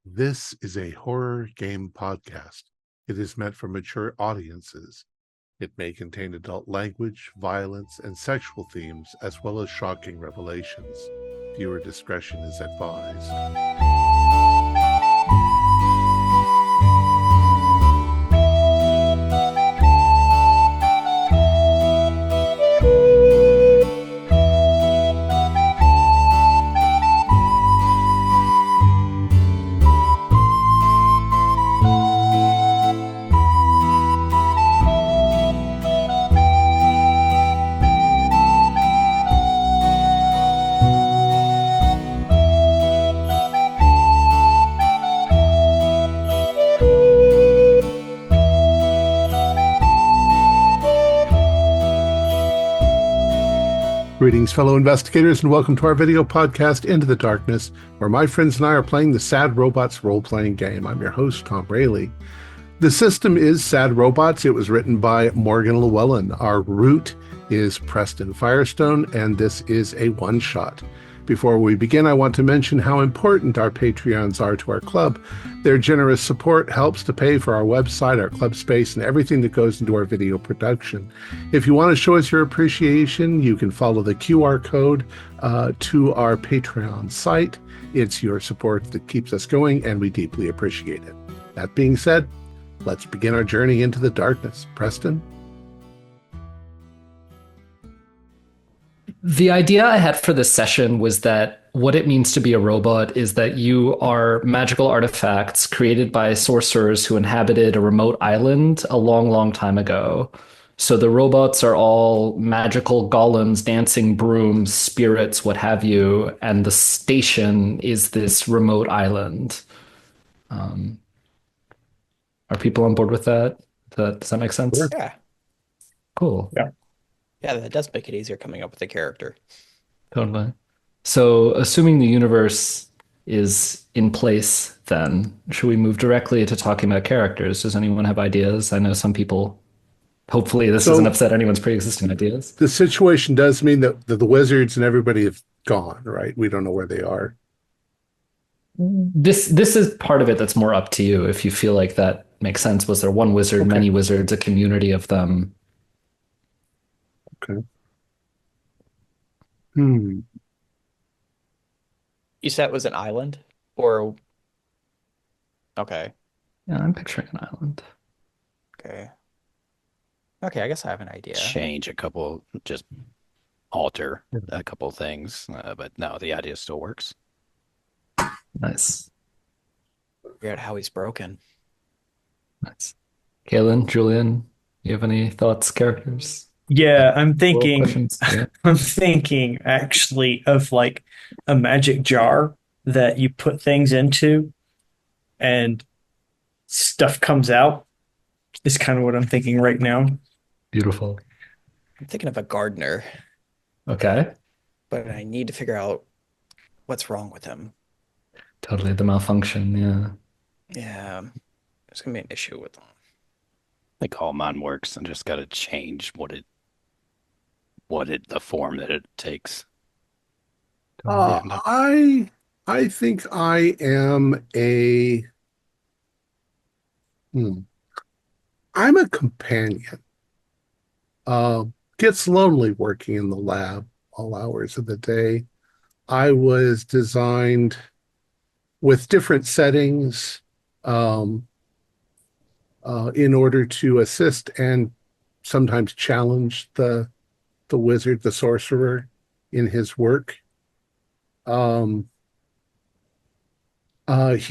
This is a horror game podcast. It is meant for mature audiences. It may contain adult language, violence, and sexual themes, as well as shocking revelations. Viewer discretion is advised. Greetings, fellow investigators, and welcome to our video podcast, Into the Darkness, where my friends and I are playing the Sad Robots role-playing game. I'm your host, Thom Raley. The system is Sad Robots. It was written by Morgan Llewellyn. Our root is Preston Firestone, and this is a one-shot. Before we begin, I want to mention how important our Patreons are to our club. Their generous support helps to pay for our website, our club space, and everything that goes into our video production. If you want to show us your appreciation, you can follow the QR code to our Patreon site. It's your support that keeps us going, and we deeply appreciate it. That being said, let's begin our journey into the darkness. Preston? The idea I had for this session was that what it means to be a robot is that you are magical artifacts created by sorcerers who inhabited a remote island a long, long time ago. So the robots are all magical golems, dancing brooms, spirits, what have you, and the station is this remote island. Are people on board with that? Does that make sense? Sure. Yeah. Cool. Yeah, that does make it easier coming up with a character. Totally. So, assuming the universe is in place, then should we move directly to talking about characters? Does anyone have ideas? I know some people. Hopefully, this doesn't upset anyone's pre-existing ideas. The situation does mean that the wizards and everybody have gone, right? We don't know where they are. This is part of it that's more up to you. If you feel like that makes sense. Was there one wizard, many wizards, a community of them? Okay. You said it was an island? Or okay. Yeah, I'm picturing an island. Okay. Okay, I guess I have an idea. Change a couple, just alter a couple things, but no, the idea still works. Nice. Figure out how he's broken. Nice. Kaylin, Julian, you have any thoughts, characters? Yeah, I'm thinking Questions? Yeah. I'm thinking actually of like a magic jar that you put things into and stuff comes out is kind of what I'm thinking right now. Beautiful. I'm thinking of a gardener, Okay. but I need to figure out what's wrong with him. Totally the malfunction, yeah. Yeah, there's gonna be an issue with him. I think all mine works. I just got to change the form that it takes. I think I am I'm a companion. Gets lonely working in the lab all hours of the day. I was designed with different settings in order to assist and sometimes challenge the wizard, the sorcerer, in his work. He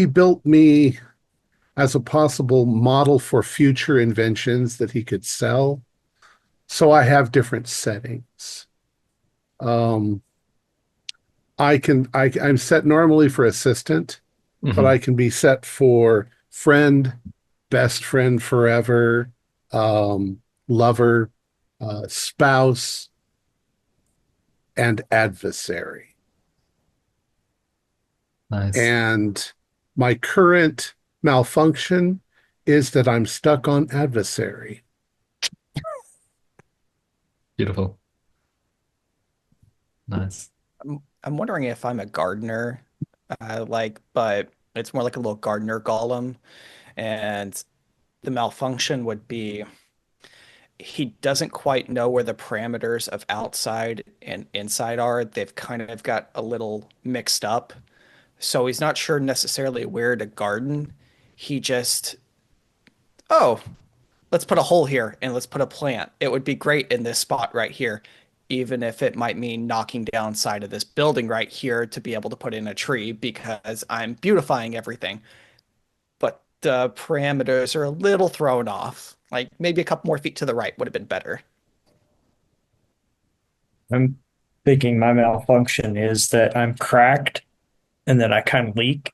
built me as a possible model for future inventions that he could sell. So I have different settings. I'm set normally for assistant, but I can be set for friend, best friend forever, lover, spouse, and adversary. Nice. And my current malfunction is that I'm stuck on adversary. Beautiful. Nice. I'm wondering if I'm a gardener, but It's more like a little gardener golem, and the malfunction would be he doesn't quite know where the parameters of outside and inside are. They've kind of got a little mixed up. So he's not sure necessarily where to garden. He just, oh, let's put a hole here and let's put a plant. It would be great in this spot right here, even if it might mean knocking down side of this building right here to be able to put in a tree because I'm beautifying everything. But the parameters are a little thrown off. Like maybe a couple more feet to the right would have been better. I'm thinking my malfunction is that I'm cracked and then I kind of leak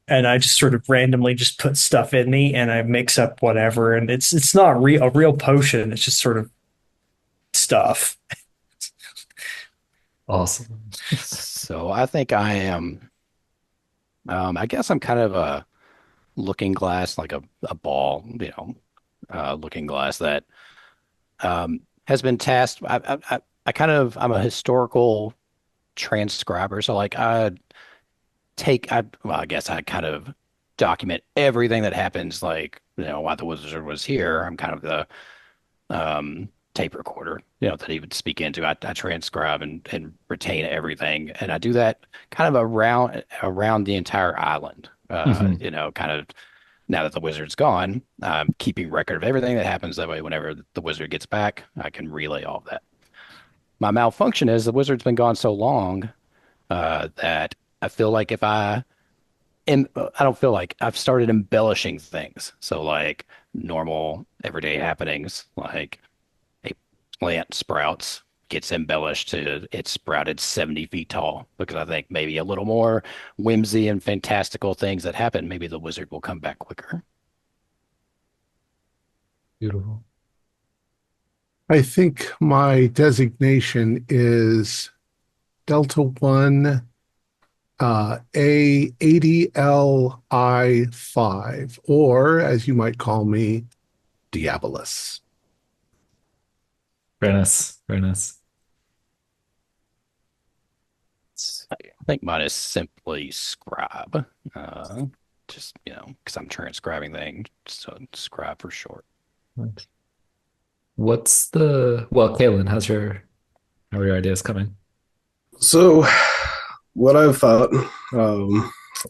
and I just sort of randomly just put stuff in me and I mix up whatever and it's not a real potion. It's just sort of stuff. Awesome. So I think I am. I guess I'm kind of a looking glass, like a ball, looking glass that has been tasked. I'm a historical transcriber, so like well, I guess I kind of document everything that happens, like while the wizard was here. I'm kind of the tape recorder, that he would speak into. I transcribe and retain everything, and I do that kind of around the entire island. Hmm. Kind of now that the wizard's gone, I'm keeping record of everything that happens. That way, whenever the wizard gets back, I can relay all of that. My malfunction is the wizard's been gone so long that I feel like if I don't feel like I've started embellishing things. So like normal everyday happenings, like a plant sprouts, gets embellished to it's sprouted 70 feet tall because I think maybe a little more whimsy and fantastical things that happen, maybe the wizard will come back quicker. Beautiful. I think my designation is Delta One A80Li5, or as you might call me, Diabolus. Very nice. Very nice. I think mine is simply scribe. Just, because I'm transcribing things, so scribe for short. Nice. Well, Kaylin, how are your ideas coming? So, what I've thought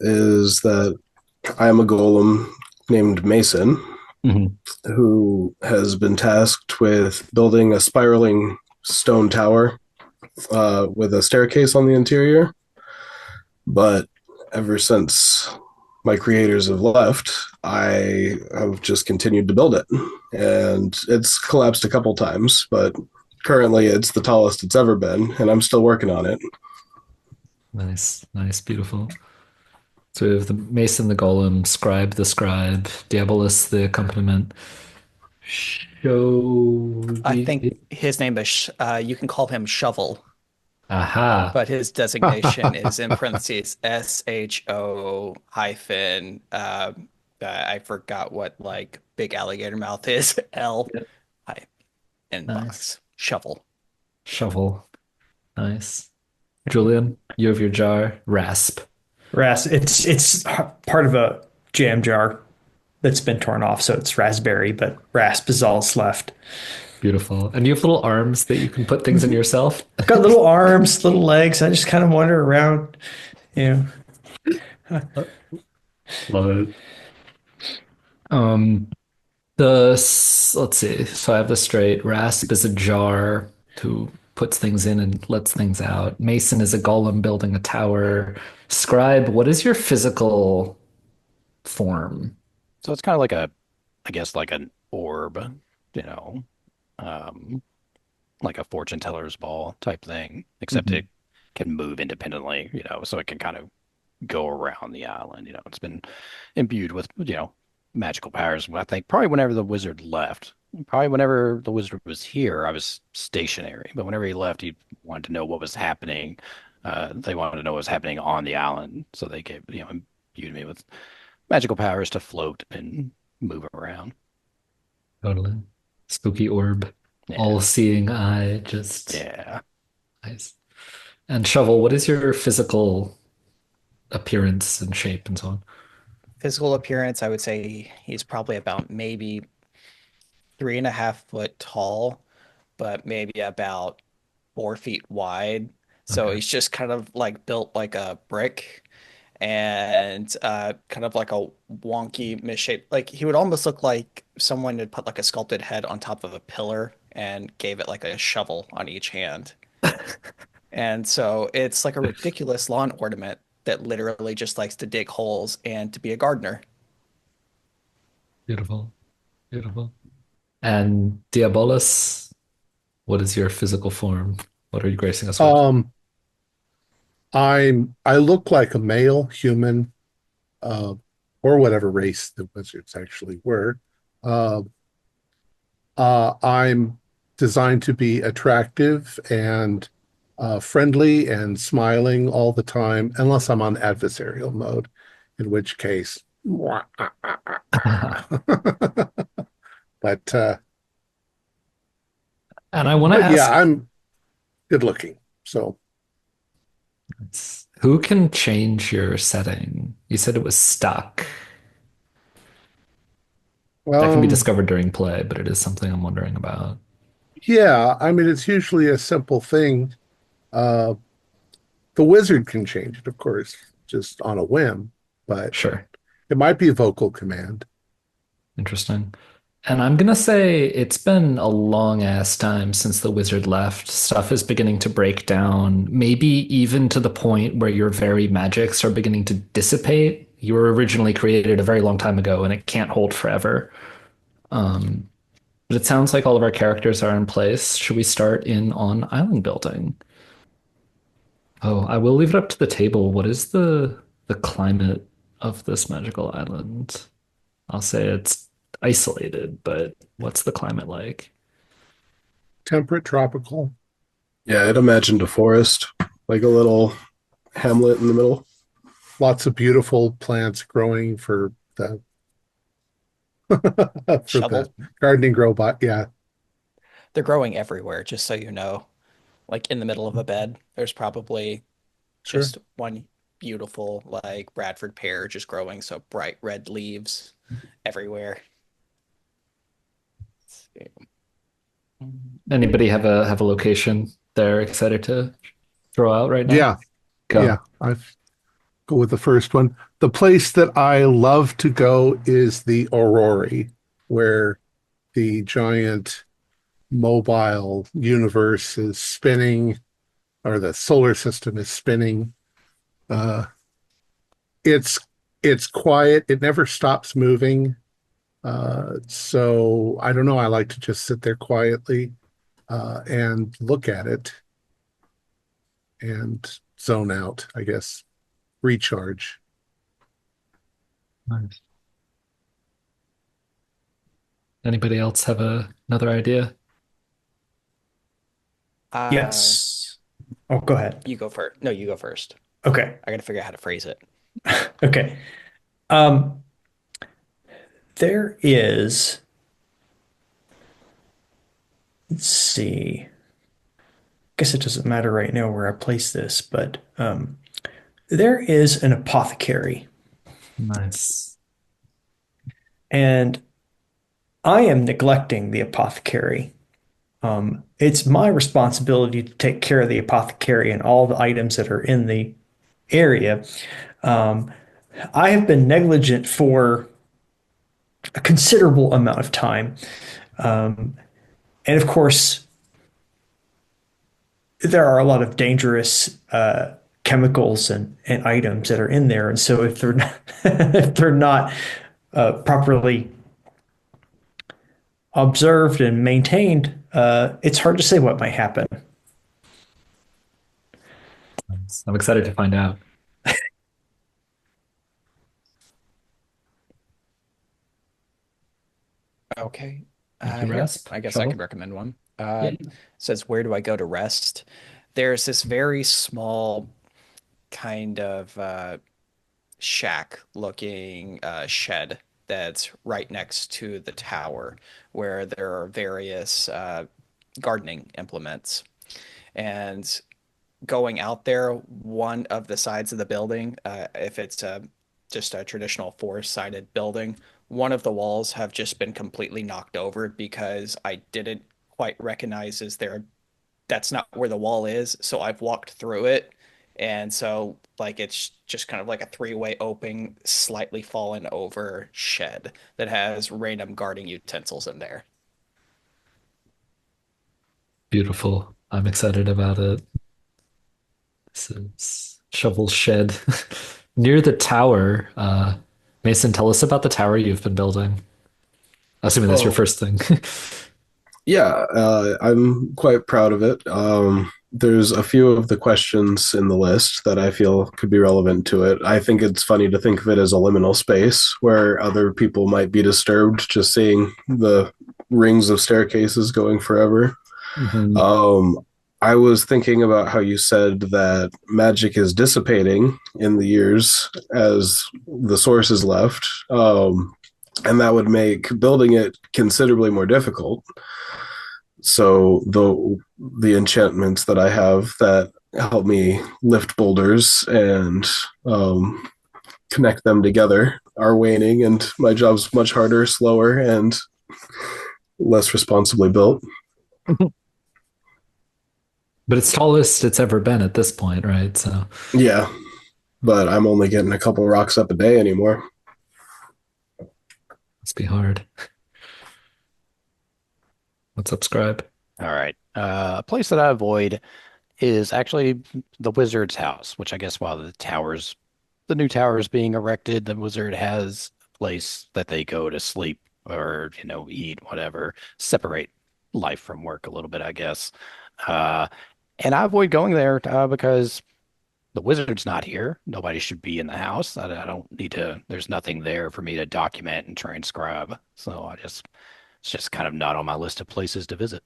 is that I am a golem named Mason Hmm. who has been tasked with building a spiraling stone tower with a staircase on the interior. But ever since my creators have left, I have just continued to build it. And it's collapsed a couple times, but currently it's the tallest it's ever been, and I'm still working on it. Nice, nice, beautiful. So we have the Mason the Golem, Scribe the Scribe, Diabolus the accompaniment. Show I think his name is, you can call him Shovel, Aha. but his designation is in parentheses SHO hyphen, I forgot what like big alligator mouth is, L Yep. I in Nice. box. Shovel. Shovel. Nice. Julian, you have your jar. Rasp. It's part of a jam jar that's been torn off, so it's raspberry, but rasp is all that's left. Beautiful. And you have little arms that you can put things in yourself. Got little arms, little legs. I just kind of wander around, you know. Love it. Um, let's see. So I have this straight. Rasp is a jar who puts things in and lets things out. Mason is a golem building a tower. Scribe, what is your physical form? So it's kind of like I guess like an orb, you know, um, like a fortune teller's ball type thing, except Mhm. it can move independently, so it can kind of go around the island. It's been imbued with, magical powers. I think probably whenever the wizard left, probably whenever the wizard was here, I was stationary. But whenever he left, he wanted to know what was happening. They wanted to know what was happening on the island, so they gave, imbued me with magical powers to float and move around. Totally. Spooky orb. Yeah, All-seeing eye. Just yeah. nice. And Shovel, what is your physical appearance and shape and so on? Physical appearance, I would say he's probably about maybe 3.5 foot tall, but maybe about 4 feet wide. So Okay. he's just kind of like built like a brick and kind of like a wonky misshape. Like he would almost look like someone had put like a sculpted head on top of a pillar and gave it like a shovel on each hand. And so it's like a ridiculous lawn ornament that literally just likes to dig holes and to be a gardener. Beautiful. Beautiful. And Diabolus, what is your physical form? What are you gracing us with? Um, I look like a male human, uh, or whatever race the wizards actually were. Uh, I'm designed to be attractive and friendly and smiling all the time, unless I'm on adversarial mode, in which case, but And I want to but yeah, ask, I'm good looking. So, who can change your setting? You said it was stuck. That can be um, discovered during play, but it is something I'm wondering about. yeah, I mean, it's usually a simple thing. Uh, the wizard can change it, of course, just on a whim, but Sure. it might be a vocal command. Interesting. And I'm gonna say it's been a long ass time since the wizard left. Stuff is beginning to break down, maybe even to the point where your very magics are beginning to dissipate. You were originally created a very long time ago, and it can't hold forever. Um, but it sounds like all of our characters are in place. Should we start in on island building? Oh, I will leave it up to the table. What is the climate of this magical island? I'll say it's isolated, but what's the climate like? Temperate, tropical, Yeah, I'd imagined a forest, like a little hamlet in the middle. lots of beautiful plants growing for the for the Shovel, gardening robot. Yeah, they're growing everywhere, just so you know. Like in the middle of a bed, there's probably sure. just one beautiful, like Bradford pear just growing, so bright red leaves everywhere. Anybody have a location they're excited to throw out right now? Yeah, yeah. Go. I go with the first one. The place that I love to go is the Aurori, where the giant mobile universe is spinning, or the solar system is spinning. Uh, it's it's quiet. It never stops moving. So I don't know. I like to just sit there quietly and look at it and zone out, I guess, recharge. Nice. Anybody else have another idea? Uh, Yes. Oh, go ahead. you go first. No, you go first. Okay. I gotta figure out how to phrase it. Okay. Um, there is, let's see. I guess it doesn't matter right now where I place this, but there is an apothecary, Nice. and I am neglecting the apothecary. It's my responsibility to take care of the apothecary and all the items that are in the area. Um, I have been negligent for a considerable amount of time. Um, and of course, there are a lot of dangerous chemicals and items that are in there. And so if they're not, if they're not properly observed and maintained, it's hard to say what might happen. Nice. I'm excited to find out. Okay. Thank you, Here, Rasp. I guess I Shovel. could recommend one. Yeah. Says, where do I go to rest? There's this very small kind of shack looking shed that's right next to the tower where there are various gardening implements. And going out there, one of the sides of the building, if it's just a traditional four-sided building, one of the walls have just been completely knocked over because I didn't quite recognize that's not where the wall is. So I've walked through it. And so like it's just kind of like a three-way open, slightly fallen over shed that has random gardening utensils in there. Beautiful. I'm excited about it. This is Shovel Shed near the tower. Mason, tell us about the tower you've been building. Assuming that's your Oh, first thing. yeah, I'm quite proud of it. There's a few of the questions in the list that I feel could be relevant to it. I think it's funny to think of it as a liminal space where other people might be disturbed just seeing the rings of staircases going forever. Mhm. Um, I was thinking about how you said that magic is dissipating in the years as the source is left, and that would make building it considerably more difficult. So the enchantments that I have that help me lift boulders and connect them together are waning, and my job's much harder, slower, and less responsibly built. But it's tallest it's ever been at this point, right? So Yeah, but I'm only getting a couple rocks up a day anymore. must be hard. Let's subscribe. All right. A place that I avoid is actually the wizard's house, which I guess while the new tower is being erected, the wizard has a place that they go to sleep or, eat, whatever, separate life from work a little bit, I guess. Uh, and I avoid going there because the wizard's not here. Nobody should be in the house. I don't need to, there's nothing there for me to document and transcribe. So it's just kind of not on my list of places to visit.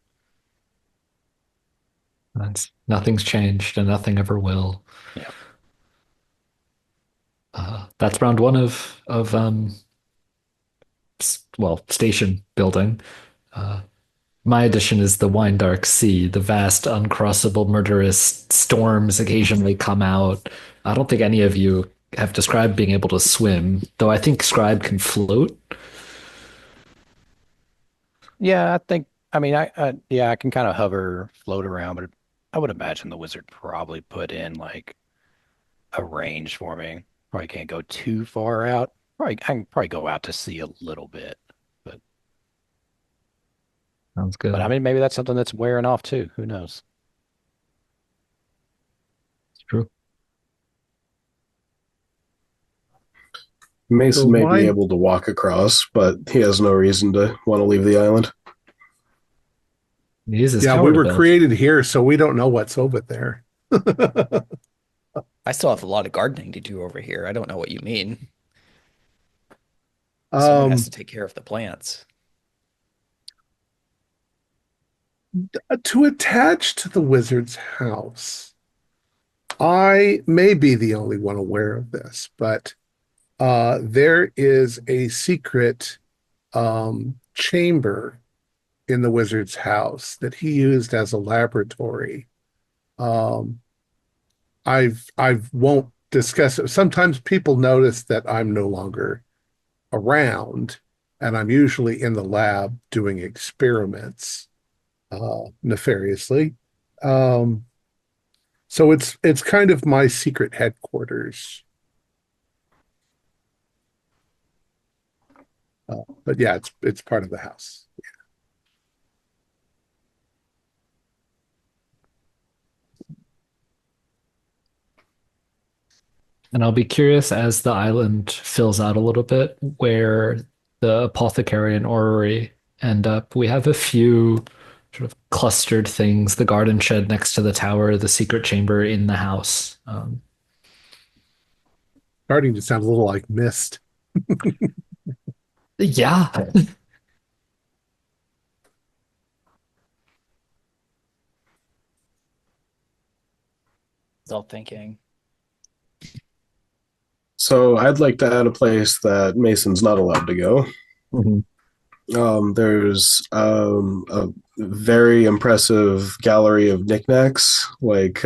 Nothing's changed and nothing ever will. Yeah. That's round one of station building. Uh, my addition is the wine dark sea. The vast, uncrossable, murderous storms occasionally come out. I don't think any of you have described being able to swim, though I think Scribe can float. Yeah, I mean, yeah, I can kind of hover, float around, but I would imagine the wizard probably put in like a range for me. Probably can't go too far out. I can probably go out to sea a little bit, but Sounds I good. mean, maybe that's something that's wearing off too. Who knows? It's true. So Mason may be why? able to walk across, but he has no reason to want to leave the island. He uses Yeah, we tower to were build. created here, so we don't know what's over there. I still have a lot of gardening to do over here. I don't know what you mean. Someone has to um, take care of the plants. to attach to the wizard's house, I may be the only one aware of this, but there is a secret chamber in the wizard's house that he used as a laboratory. Um, I won't discuss it. Sometimes people notice that I'm no longer around, and I'm usually in the lab doing experiments nefariously. Um, so it's kind of my secret headquarters. But yeah, it's part of the house. And I'll be curious as the island fills out a little bit where the apothecary and orrery end up. We have a few sort of clustered things, the garden shed next to the tower, the secret chamber in the house. Starting to sound a little like Mist. Yeah. It's all thinking. So I'd like to add a place that Mason's not allowed to go. Mhm. There's a very impressive gallery of knickknacks, like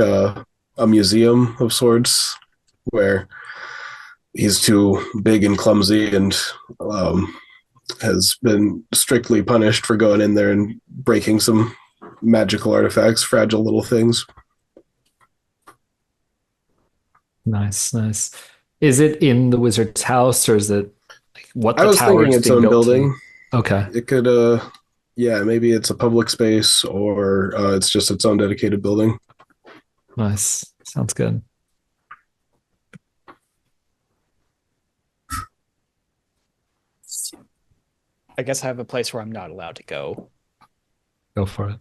a museum of sorts where he's too big and clumsy and um, has been strictly punished for going in there and breaking some magical artifacts, fragile little things. Nice, nice. Is it in the wizard's house, or is it like what I the was tower thinking is its being own built to? building. Okay. It could, yeah, maybe it's a public space or it's just its own dedicated building. Nice. Sounds good. I guess I have a place where I'm not allowed to go. Go for it.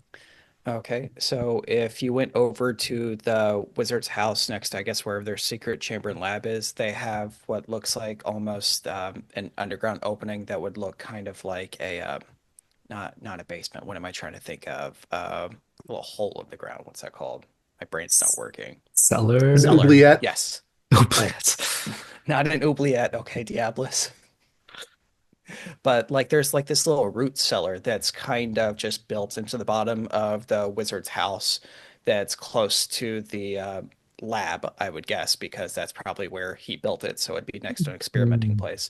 Okay, so if you went over to the wizard's house next to, I guess, wherever their secret chamber and lab is, they have what looks like almost an underground opening that would look kind of like a not a basement. What am I trying to think of? A little hole in the ground. What's that called? My brain's not working. An Cellar. Cellar. oubliette. Yes. Oubliette. Not an oubliette. Okay, Diablos. But like there's like this little root cellar that's kind of just built into the bottom of the wizard's house that's close to the lab, I would guess, because that's probably where he built it. So it'd be next to an experimenting Hmm. place.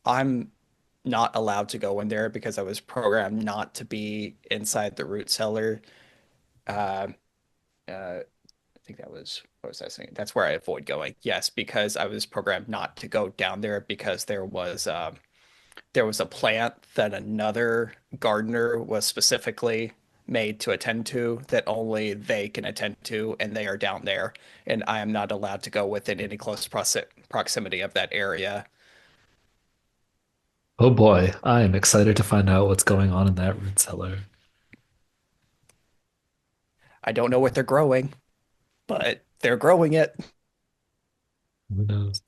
I'm not allowed to go in there because I was programmed not to be inside the root cellar. Uh, I think that was, what was I saying? That's where I avoid going. Yes, because I was programmed not to go down there because there was a plant that another gardener was specifically made to attend to that only they can attend to, and they are down there, and I am not allowed to go within any close proximity of that area. Oh boy, I am excited to find out what's going on in that root cellar. I don't know what they're growing, but they're growing it. Who knows?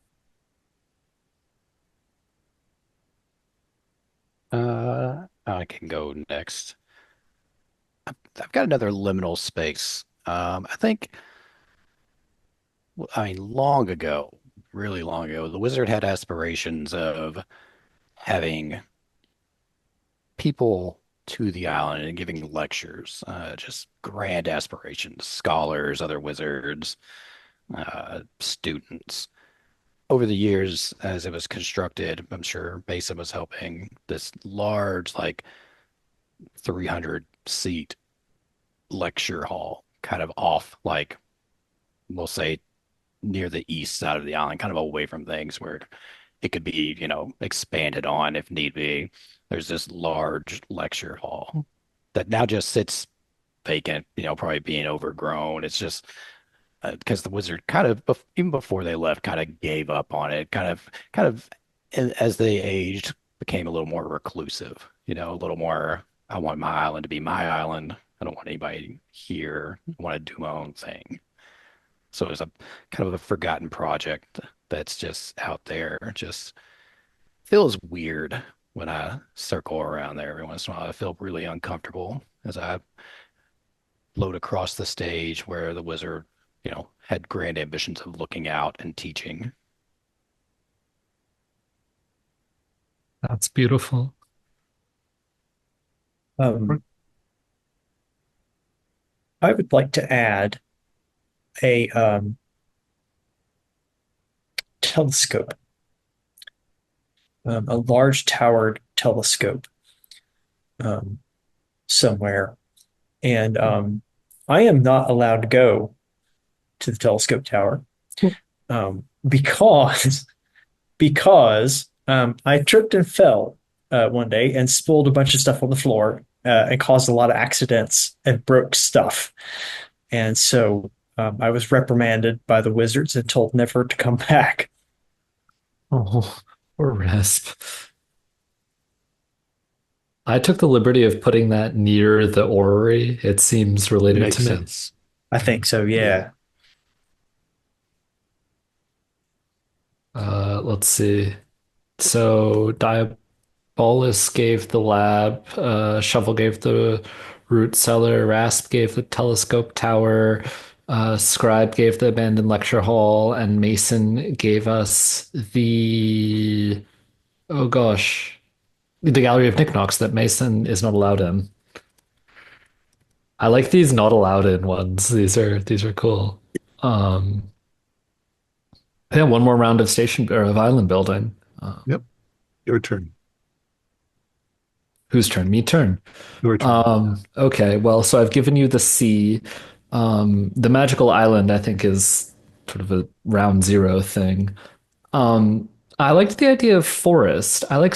I can go next. I've got another liminal space. I think, I mean, long ago, really long ago, the wizard had aspirations of having people to the island and giving lectures, just grand aspirations, scholars, other wizards, students. Over the years, as it was constructed, I'm sure Mason was helping this large, like 300 seat lecture hall, kind of off, like we'll say near the east side of the island, kind of away from things where it could be, expanded on if need be. There's this large lecture hall that now just sits vacant, probably being overgrown. It's just because the wizard kind of, even before they left, kind of gave up on it. Kind of, as they aged, became a little more reclusive. A little more. I want my island to be my island. I don't want anybody here. I want to do my own thing. So it's a kind of a forgotten project that's just out there. Just feels weird when I circle around there every once in a while. I feel really uncomfortable as I float across the stage where the wizard, had grand ambitions of looking out and teaching. That's beautiful. Um, I would like to add a telescope, a large towered telescope um, somewhere. And I am not allowed to go to the telescope tower because I tripped and fell one day and spilled a bunch of stuff on the floor and caused a lot of accidents and broke stuff. And so I was reprimanded by the wizards and told never to come back. Oh, poor Rasp. I took the liberty of putting that near the orrery. It seems related to Makes me. sense. I think so, yeah. Let's see. So Diabolus gave the lab, Shovel gave the root cellar, Rasp gave the telescope tower, Scribe gave the abandoned lecture hall, and Mason gave us the, oh gosh, the Gallery of Knickknacks that Mason is not allowed in. I like these not allowed in ones. These are cool. Um, yeah, one more round of station or of island building. Yep. Your turn. Whose turn? Me turn. Your turn. Okay, well, so I've given you the sea. The magical island, I think, is sort of a round zero thing. Um, I liked the idea of forest. I like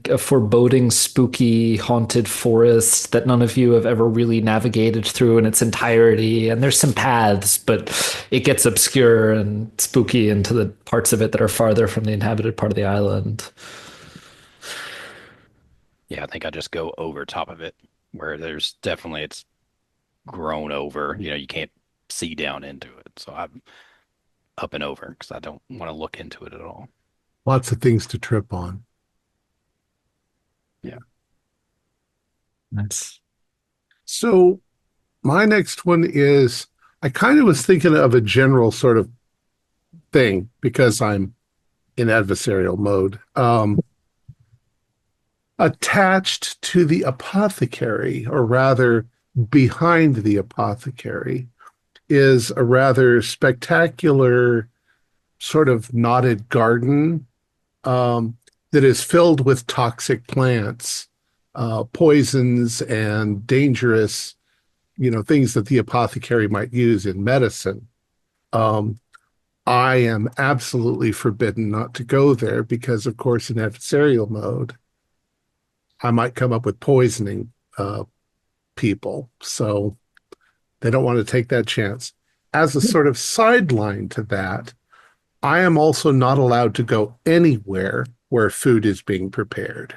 a foreboding, spooky, haunted forest that none of you have ever really navigated through in its entirety. And there's some paths, but it gets obscure and spooky into the parts of it that are farther from the inhabited part of the island. Yeah, I think I just go over top of it where there's definitely it's grown over. You can't see down into it. So I'm up and over because I don't want to look into it at all. Lots of things to trip on. Yeah. Nice. So my next one is I kind of was thinking of a general sort of thing because I'm in adversarial mode. Attached to the apothecary, or rather behind the apothecary, is a rather spectacular sort of knotted garden that is filled with toxic plants, poisons, and dangerous, things that the apothecary might use in medicine. Um, I am absolutely forbidden not to go there because, of course, in adversarial mode, I might come up with poisoning people. So they don't want to take that chance. As a sort of sideline to that, I am also not allowed to go anywhere where food is being prepared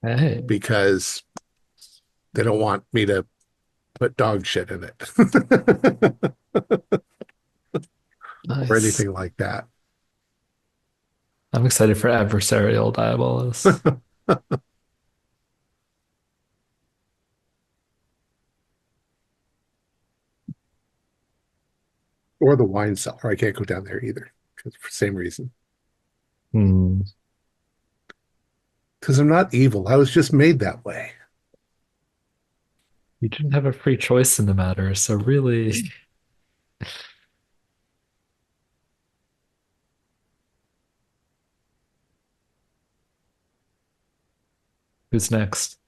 Hey, because they don't want me to put dog shit in it or nice. anything like that. I'm excited for adversarial Diabolus. Or the wine cellar. I can't go down there either for the same reason. Hmm. Because I'm not evil. I was just made that way. You didn't have a free choice in the matter, so really, who's next?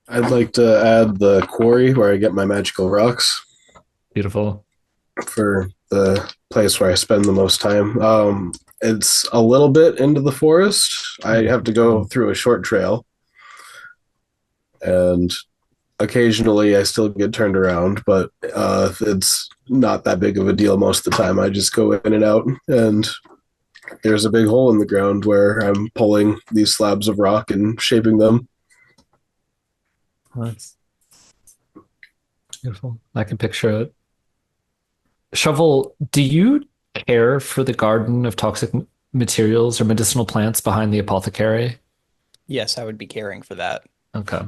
I'd like to add the quarry where I get my magical rocks Beautiful. for the place where I spend the most time. It's a little bit into the forest. I have to go through a short trail, and occasionally I still get turned around, but it's not that big of a deal most of the time. I just go in and out, and there's a big hole in the ground where I'm pulling these slabs of rock and shaping them. That's beautiful. I can picture it. Shovel, do you care for the garden of toxic materials or medicinal plants behind the apothecary? Yes, I would be caring for that. Okay.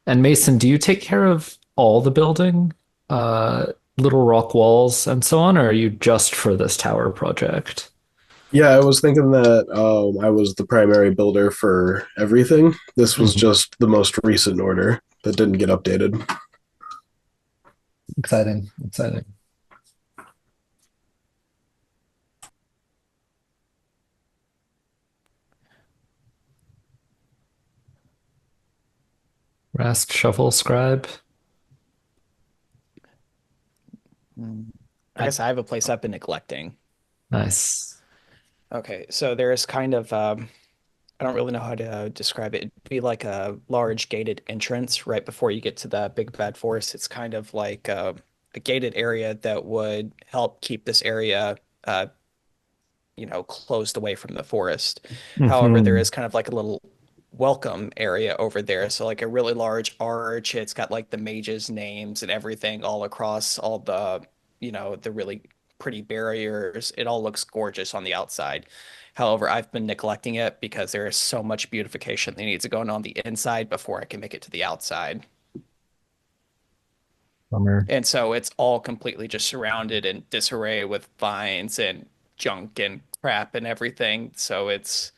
And Mason, do you take care of all the building, uh, little rock walls and so on, or are you just for this tower project? Yeah, I was thinking that I was the primary builder for everything. This was Mhm. just the most recent order that didn't get updated. Exciting, exciting. Rast, Shuffle, Scribe. Mm. I I- guess I have a place I've been neglecting. Nice. Okay, so there's kind of I don't really know how to describe it. It'd be like a large gated entrance right before you get to the big bad forest. It's kind of like a gated area that would help keep this area uh, closed away from the forest. However, there Hmm. is kind of like a little welcome area over there. So like a really large arch. It's got like the mages' names and everything all across all the really pretty barriers. It all looks gorgeous on the outside. However, I've been neglecting it because there is so much beautification that needs to go on the inside before I can make it to the outside. Bummer. And so it's all completely just surrounded in disarray with vines and junk and crap and everything. So it's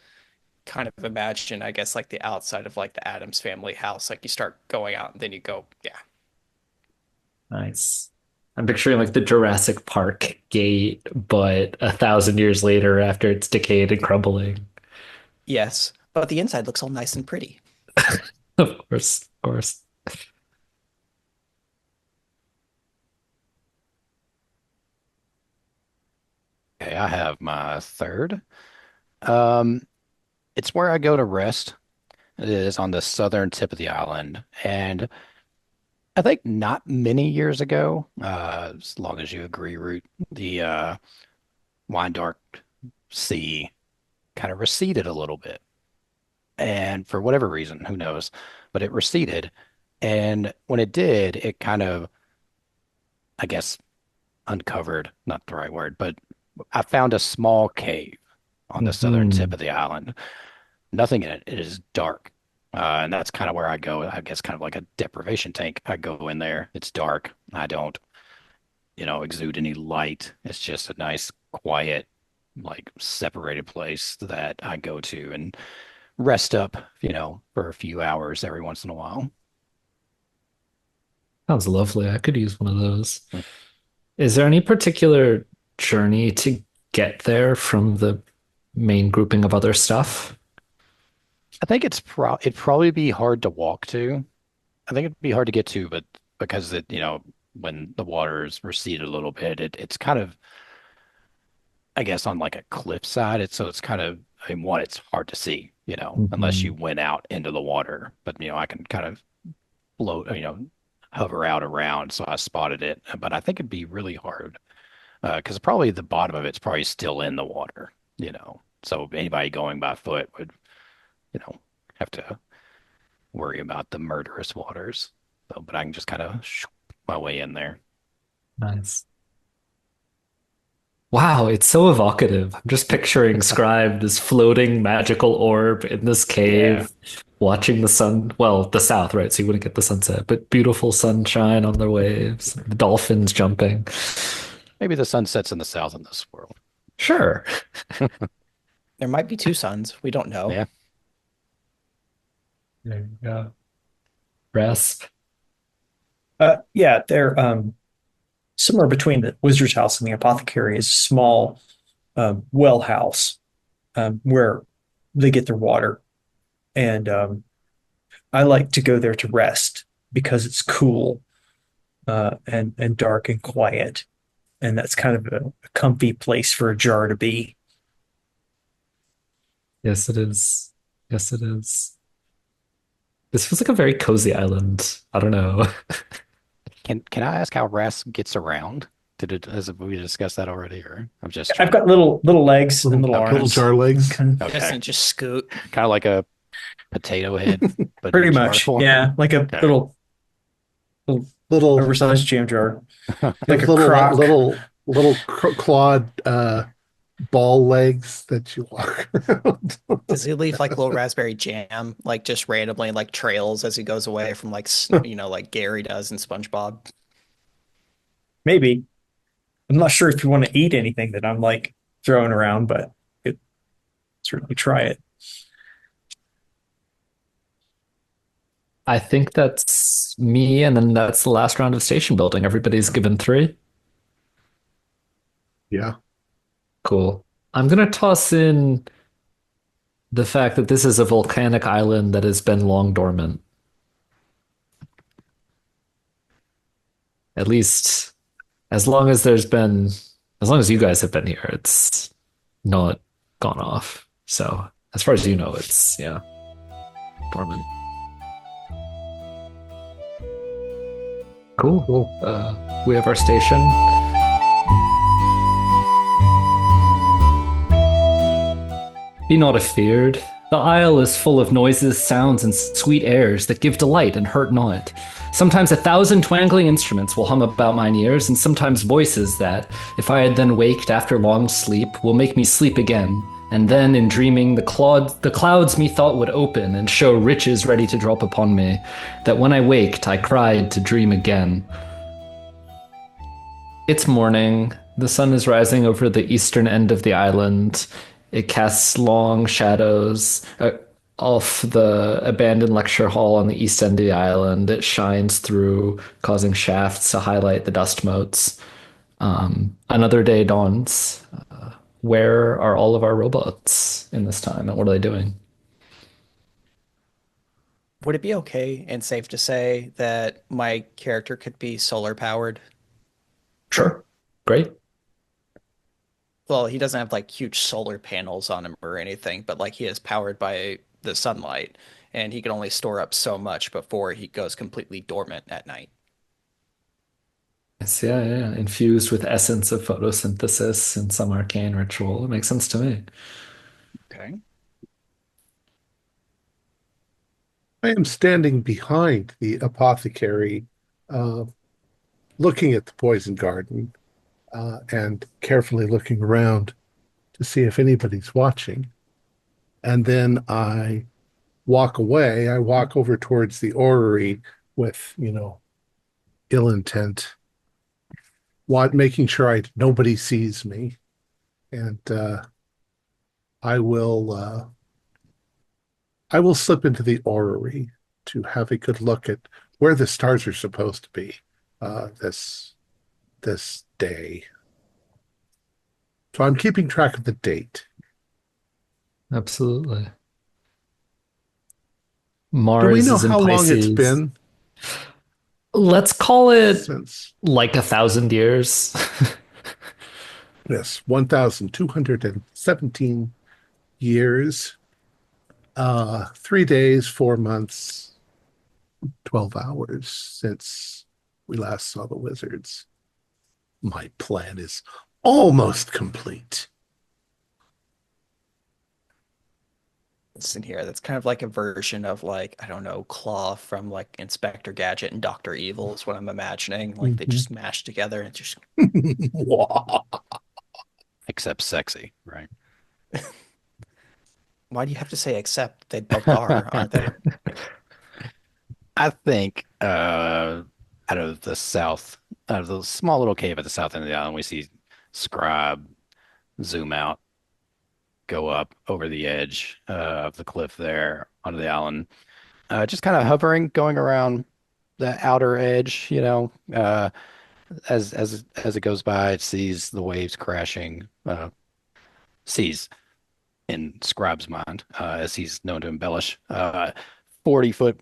kind of imagine, I guess, like the outside of like the Adams family house. Like you start going out and then you go, yeah. Nice. I'm picturing like the Jurassic Park gate, but 1,000 years later after it's decayed and crumbling. Yes, but the inside looks all nice and pretty. Of course, of course. Okay, I have my third. Um, it's where I go to rest. It is on the southern tip of the island, and I think not many years ago, as long as you agree, Root, the wine dark sea kind of receded a little bit. And for whatever reason, who knows, but it receded. And when it did, it kind of, I guess, uncovered, not the right word, but I found a small cave on the southern tip Mhm. of the island. Nothing in it. It is dark. And that's kind of where I go. I guess kind of like a deprivation tank. I go in there. It's dark. I don't, exude any light. It's just a nice, quiet, like separated place that I go to and rest up, for a few hours every once in a while. Sounds lovely. I could use one of those. Is there any particular journey to get there from the main grouping of other stuff? I think it'd probably be hard to walk to. I think it'd be hard to get to, but because when the water's receded a little bit, it's kind of, I guess, on like a cliffside. It's kind of, I mean, one, it's hard to see, unless you Mhm. went out into the water. But I can kind of float, hover out around. So I spotted it, but I think it'd be really hard because probably the bottom of it's probably still in the water, So anybody going by foot would, you know, have to worry about the murderous waters. So, but I can just kind of my way in there. Nice. Wow, it's so evocative. I'm just picturing Scribe, this floating magical orb in this Yeah. cave, watching the sun, well, the south, right? So you wouldn't get the sunset, but beautiful sunshine on the waves, the dolphins jumping. Maybe the sun sets in the south in this world. Sure. There might be two suns. We don't know. Yeah. There you go. Rest. Yeah, they're somewhere between the wizard's house and the apothecary is a small well house where they get their water. And I like to go there to rest because it's cool and dark and quiet. And that's kind of a comfy place for a jar to be. Yes, it is. Yes, it is. This feels like a very cozy island. I don't know. Can I ask how Ras gets around? Has we discussed that already, or I'm just I've trying got little legs and little Okay. Little arms. jar legs. Kind of- Okay. Doesn't just scoot. Kind of like a potato head, but Pretty in jar much. form. Yeah, like a Okay. little Little, oversized jam jar. you Like have a crock. little clawed ball legs that you walk around. Does he leave like little raspberry jam, like just randomly like trails as he goes away from like like Gary does in SpongeBob? Maybe. I'm not sure if you want to eat anything that I'm like throwing around, but it certainly try it. I think that's me, and then that's the last round of station building. Everybody's given three. Yeah. Cool. I'm gonna toss in the fact that this is a volcanic island that has been long dormant. At least as long as you guys have been here, it's not gone off. So as far as you know, it's yeah, dormant. Cool. We have our station. Be not afeared. The isle is full of noises, sounds, and sweet airs that give delight and hurt not. Sometimes 1,000 twangling instruments will hum about mine ears, and sometimes voices that, if I had then waked after long sleep, will make me sleep again. And then, in dreaming, the clouds methought would open and show riches ready to drop upon me, that when I waked, I cried to dream again. It's morning. The sun is rising over the eastern end of the island. It casts long shadows, of the abandoned lecture hall on the east end of the island. It shines through, causing shafts to highlight the dust motes. Another day dawns. Where are all of our robots in this time, and what are they doing? Would it be okay and safe to say that my character could be solar powered? Sure. Great. Well, he doesn't have like huge solar panels on him or anything, but like he is powered by the sunlight and he can only store up so much before he goes completely dormant at night. It's, yeah. Infused with essence of photosynthesis and some arcane ritual. It makes sense to me. Okay. I am standing behind the apothecary, uh, looking at the poison garden, and carefully looking around to see if anybody's watching. And then I walk away. I walk over towards the orrery with, ill intent, making sure nobody sees me. And I will I will slip into the orrery to have a good look at where the stars are supposed to be this day. So I'm keeping track of the date. Absolutely. Do we Mars know is in how long it's Pisces. been Let's call it since like 1,000 years. this 1,217 years, 3 days, 4 months, 12 hours since we last saw the wizards? My plan is almost complete. It's in here. That's kind of like a version of like, I don't know, Claw from like Inspector Gadget and Dr. Evil is what I'm imagining. Like they Mhm. just mashed together and just Except sexy, right? why do you have to say except they both are, aren't they? I think out of the south, out of the small little cave at the south end of the island, we see Scribe zoom out, go up over the edge of the cliff there onto the island, just kind of hovering, going around the outer edge, as it goes by, it sees the waves crashing, sees in Scribe's mind, as he's known to embellish, 40-foot,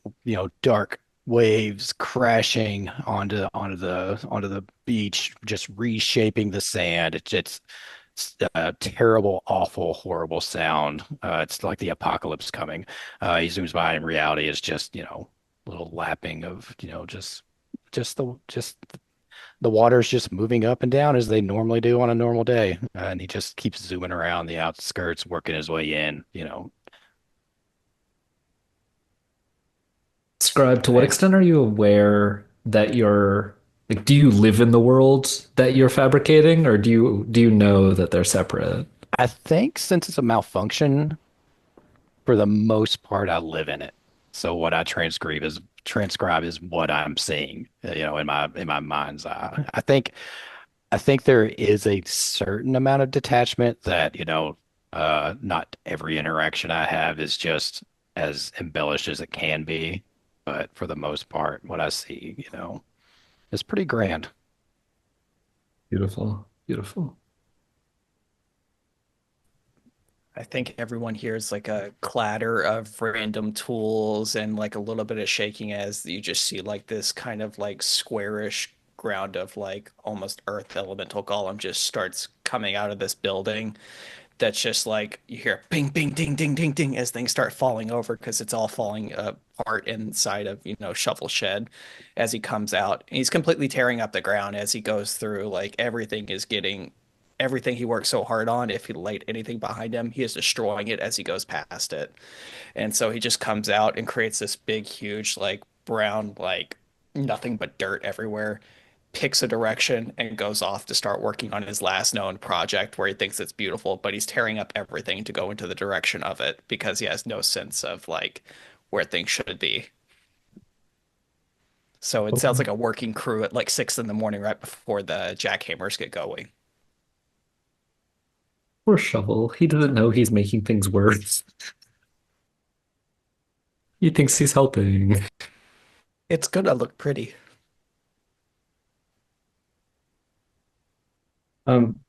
dark waves crashing onto the beach, just reshaping the sand. It's a terrible, awful, horrible sound. It's like the apocalypse coming. He zooms by, and in reality, it's just, little lapping of, just the water's just moving up and down as they normally do on a normal day. And he just keeps zooming around the outskirts, working his way in. Scribe, to what Okay. extent are you aware that you're like, do you live in the world that you're fabricating, or do you know that they're separate? I think since it's a malfunction, for the most part, I live in it. So what I transcribe is what I'm seeing, in my mind's eye. I think there is a certain amount of detachment that, not every interaction I have is just as embellished as it can be. But for the most part, what I see, is pretty grand. Beautiful, beautiful. I think everyone hears like a clatter of random tools and like a little bit of shaking as you just see like this kind of like squarish ground of like almost earth elemental golem just starts coming out of this building. That's just like you hear ping, ping, ding, ding, ding, ding as things start falling over because it's all falling apart inside of, Shovel Shed as he comes out. And he's completely tearing up the ground as he goes through. Like everything is getting everything he worked so hard on. If he laid anything behind him, he is destroying it as he goes past it. And so he just comes out and creates this big, huge, like brown, like nothing but dirt everywhere, picks a direction and goes off to start working on his last known project where he thinks it's beautiful, but he's tearing up everything to go into the direction of it because he has no sense of like where things should be. So it sounds like a working crew at like 6 in the morning right before the jackhammers get going. Poor Shovel. He doesn't know he's making things worse. He thinks he's helping. It's gonna look pretty. Um,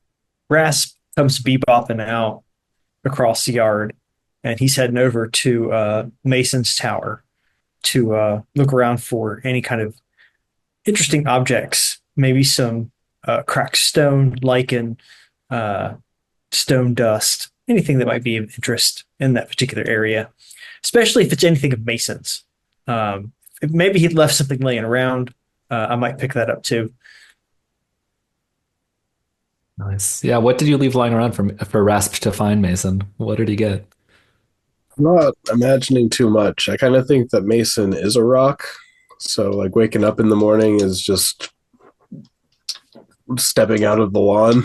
Rasp comes bebopping out across the yard, and he's heading over to Mason's tower to look around for any kind of interesting objects, maybe some cracked stone, lichen, uh, stone dust, anything that might be of interest in that particular area, especially if it's anything of Mason's. If maybe he'd left something laying around. I might pick that up too. Nice. Yeah, what did you leave lying around for Rasp to find, Mason? What did he get? I'm not imagining too much. I kind of think that Mason is a rock. So, like, waking up in the morning is just stepping out of the lawn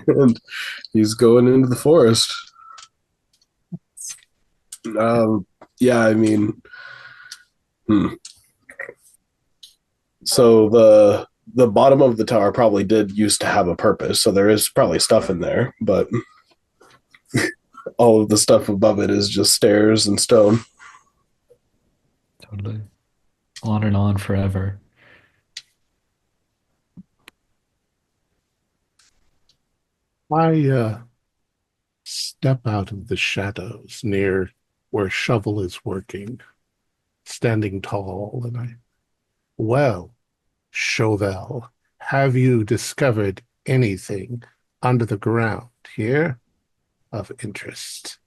and he's going into the forest. Yeah, I mean, so the bottom of the tower probably did used to have a purpose, so there is probably stuff in there, but all of the stuff above it is just stairs and stone. Totally. On and on forever. I step out of the shadows near where Shovel is working, standing tall, and well, Chauvel, have you discovered anything under the ground here of interest?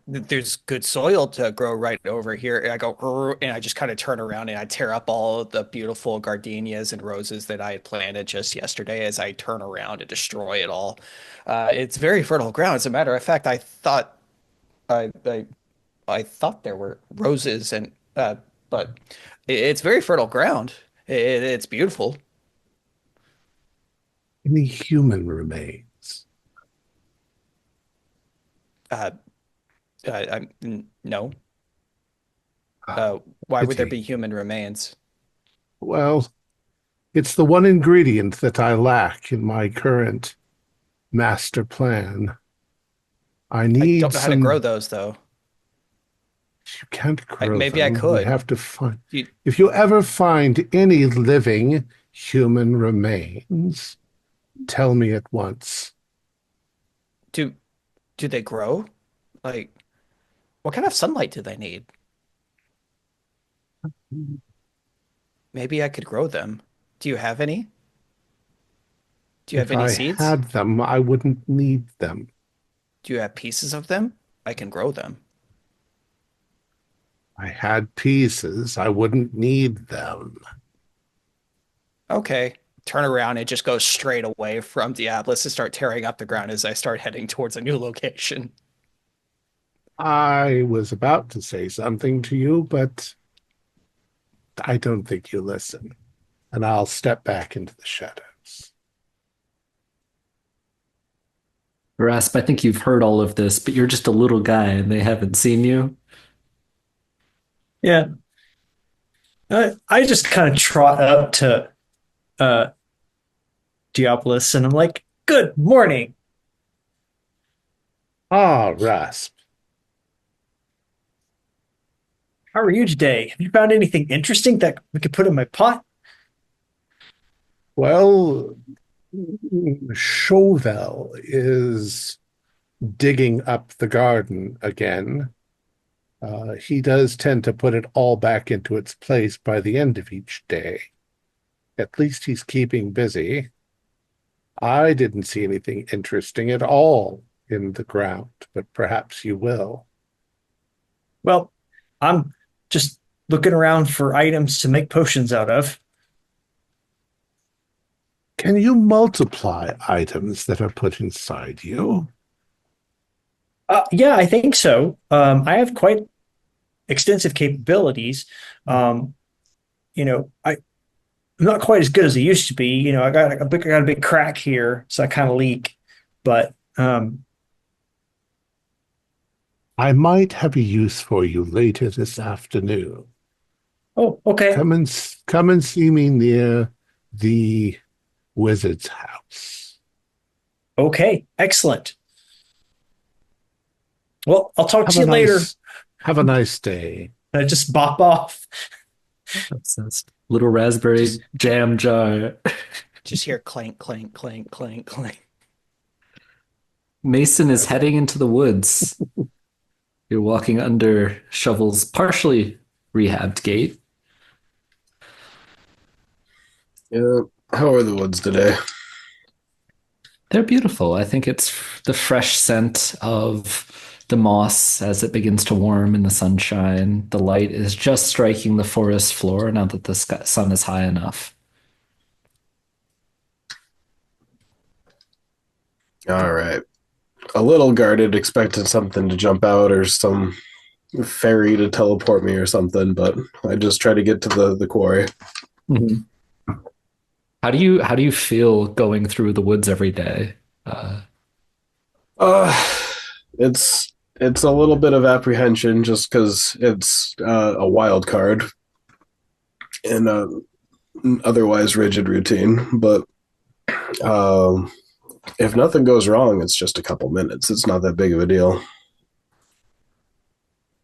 There's good soil to grow right over here. And I go, "Rrr," and I just kind of turn around and I tear up all of the beautiful gardenias and roses that I had planted just yesterday as I turn around and destroy it all. It's very fertile ground. As a matter of fact, I, I, I thought there were roses but it's very fertile ground. It's beautiful. Any human remains? Uh, no. Ah, Why would there pity. be human remains? Well, it's the one ingredient that I lack in my current master plan. I I need don't know how to grow some. those though. You can't grow Maybe I them. We could. have to find. Do you, If you ever find any living human remains, tell me at once. do do they grow? Like, what kind of sunlight do they need? Maybe I could grow them. Do you have any? Do you have If any I seeds? had them, I wouldn't need them. Do you have pieces of them? I can grow them. I had pieces, I wouldn't need them. Okay. Turn around and just go straight away from Diablos and start tearing up the ground as I start heading towards a new location. I was about to say something to you, but I don't think you listen. And I'll step back into the shadows. Rasp, I think you've heard all of this, but you're just a little guy and they haven't seen you. Yeah, I just kind of trot up to uh, Diabolus and I'm like, "Good morning. Ah, Rasp. How are you today? Have you found anything interesting that we could put in my pot?" Well, Chauvel is digging up the garden again. He does tend to put it all back into its place by the end of each day. At least he's keeping busy. I didn't see anything interesting at all in the ground, but perhaps you will. Well, I'm just looking around for items to make potions out of. Can you multiply items that are put inside you? Yeah, I think so. I have quite extensive capabilities. Um, I'm not quite as good as I used to be. I got a big crack here, so I kind of leak. But I might have a use for you later this afternoon. oh, okay, Come and see me near the wizard's house. okay, excellent. Well, I'll talk Have to a you later. nice day. And I just bop off. That's this little raspberry Just jam jar. just hear clank, clank, clank, clank, clank. Mason is heading into the woods. You're walking under Shovel's partially rehabbed gate. Yeah. How are the woods today? They're beautiful. I think it's the fresh scent of the moss as it begins to warm in the sunshine. The light is just striking the forest floor now that the sun is high enough. All right. A little guarded, expecting something to jump out or some fairy to teleport me or something, but I just try to get to the quarry. Mhm. How do you feel going through the woods every day? Uh, Uh, it's a little bit of apprehension just because it's a wild card in a otherwise rigid routine. But um, if nothing goes wrong, it's just a couple minutes. It's not that big of a deal.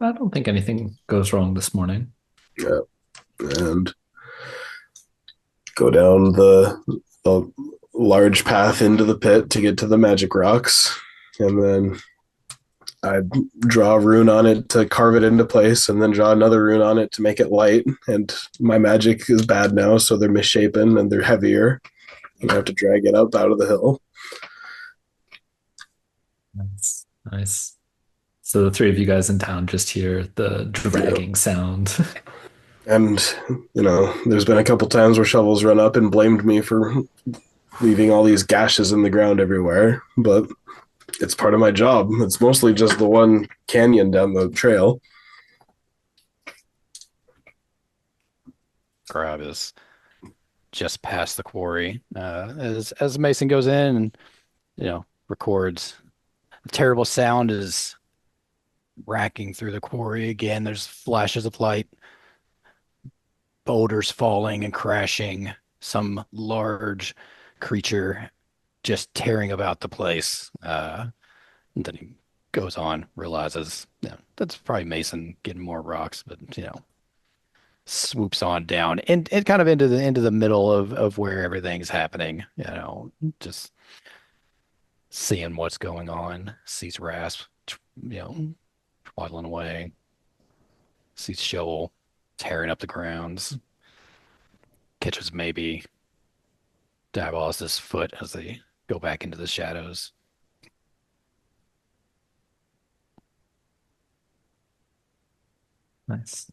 I don't think anything goes wrong this morning. Yeah, and go down the large path into the pit to get to the magic rocks, and then I draw a rune on it to carve it into place, and then draw another rune on it to make it light. And my magic is bad now, so they're misshapen and they're heavier. And I have to drag it up out of the hill. Nice. Nice. So the three of you guys in town just hear the dragging sound. And there's been a couple times where shovels run up and blamed me for leaving all these gashes in the ground everywhere, but it's part of my job. It's mostly just the one canyon down the trail. Grab is just past the quarry. As Mason goes in and records, the terrible sound is racking through the quarry again. There's flashes of light, boulders falling and crashing, some large creature just tearing about the place. And then he goes on, realizes, that's probably Mason getting more rocks, but swoops on down and kind of into the middle of where everything's happening, just seeing what's going on, sees Rasp, waddling away, sees Shovel tearing up the grounds, catches maybe Diabolus's foot as they go back into the shadows. Nice.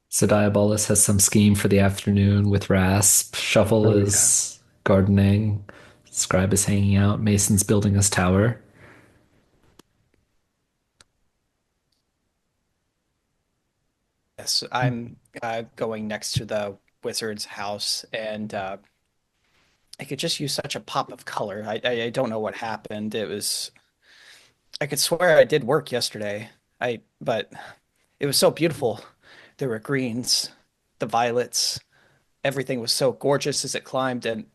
So Diabolus has some scheme for the afternoon with Rasp. Shovel Oh, yeah. is gardening. Scribe is hanging out. Mason's building his tower. Yes, I'm going next to the wizard's house, and I could just use such a pop of color. I don't know what happened. I could swear I did work yesterday. But it was so beautiful. There were greens, the violets, everything was so gorgeous as it climbed, and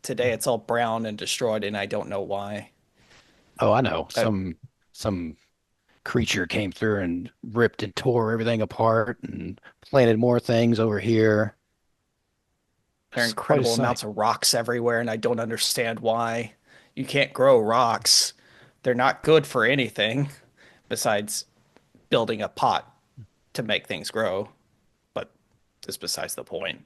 today it's all brown and destroyed, and I don't know why. Oh, I know. Uh, Some creature came through and ripped and tore everything apart and planted more things over here. there are It's quite a incredible sight. amounts of rocks everywhere, and I don't understand why. You can't grow rocks. They're not good for anything besides building a pot to make things grow, but that's besides the point.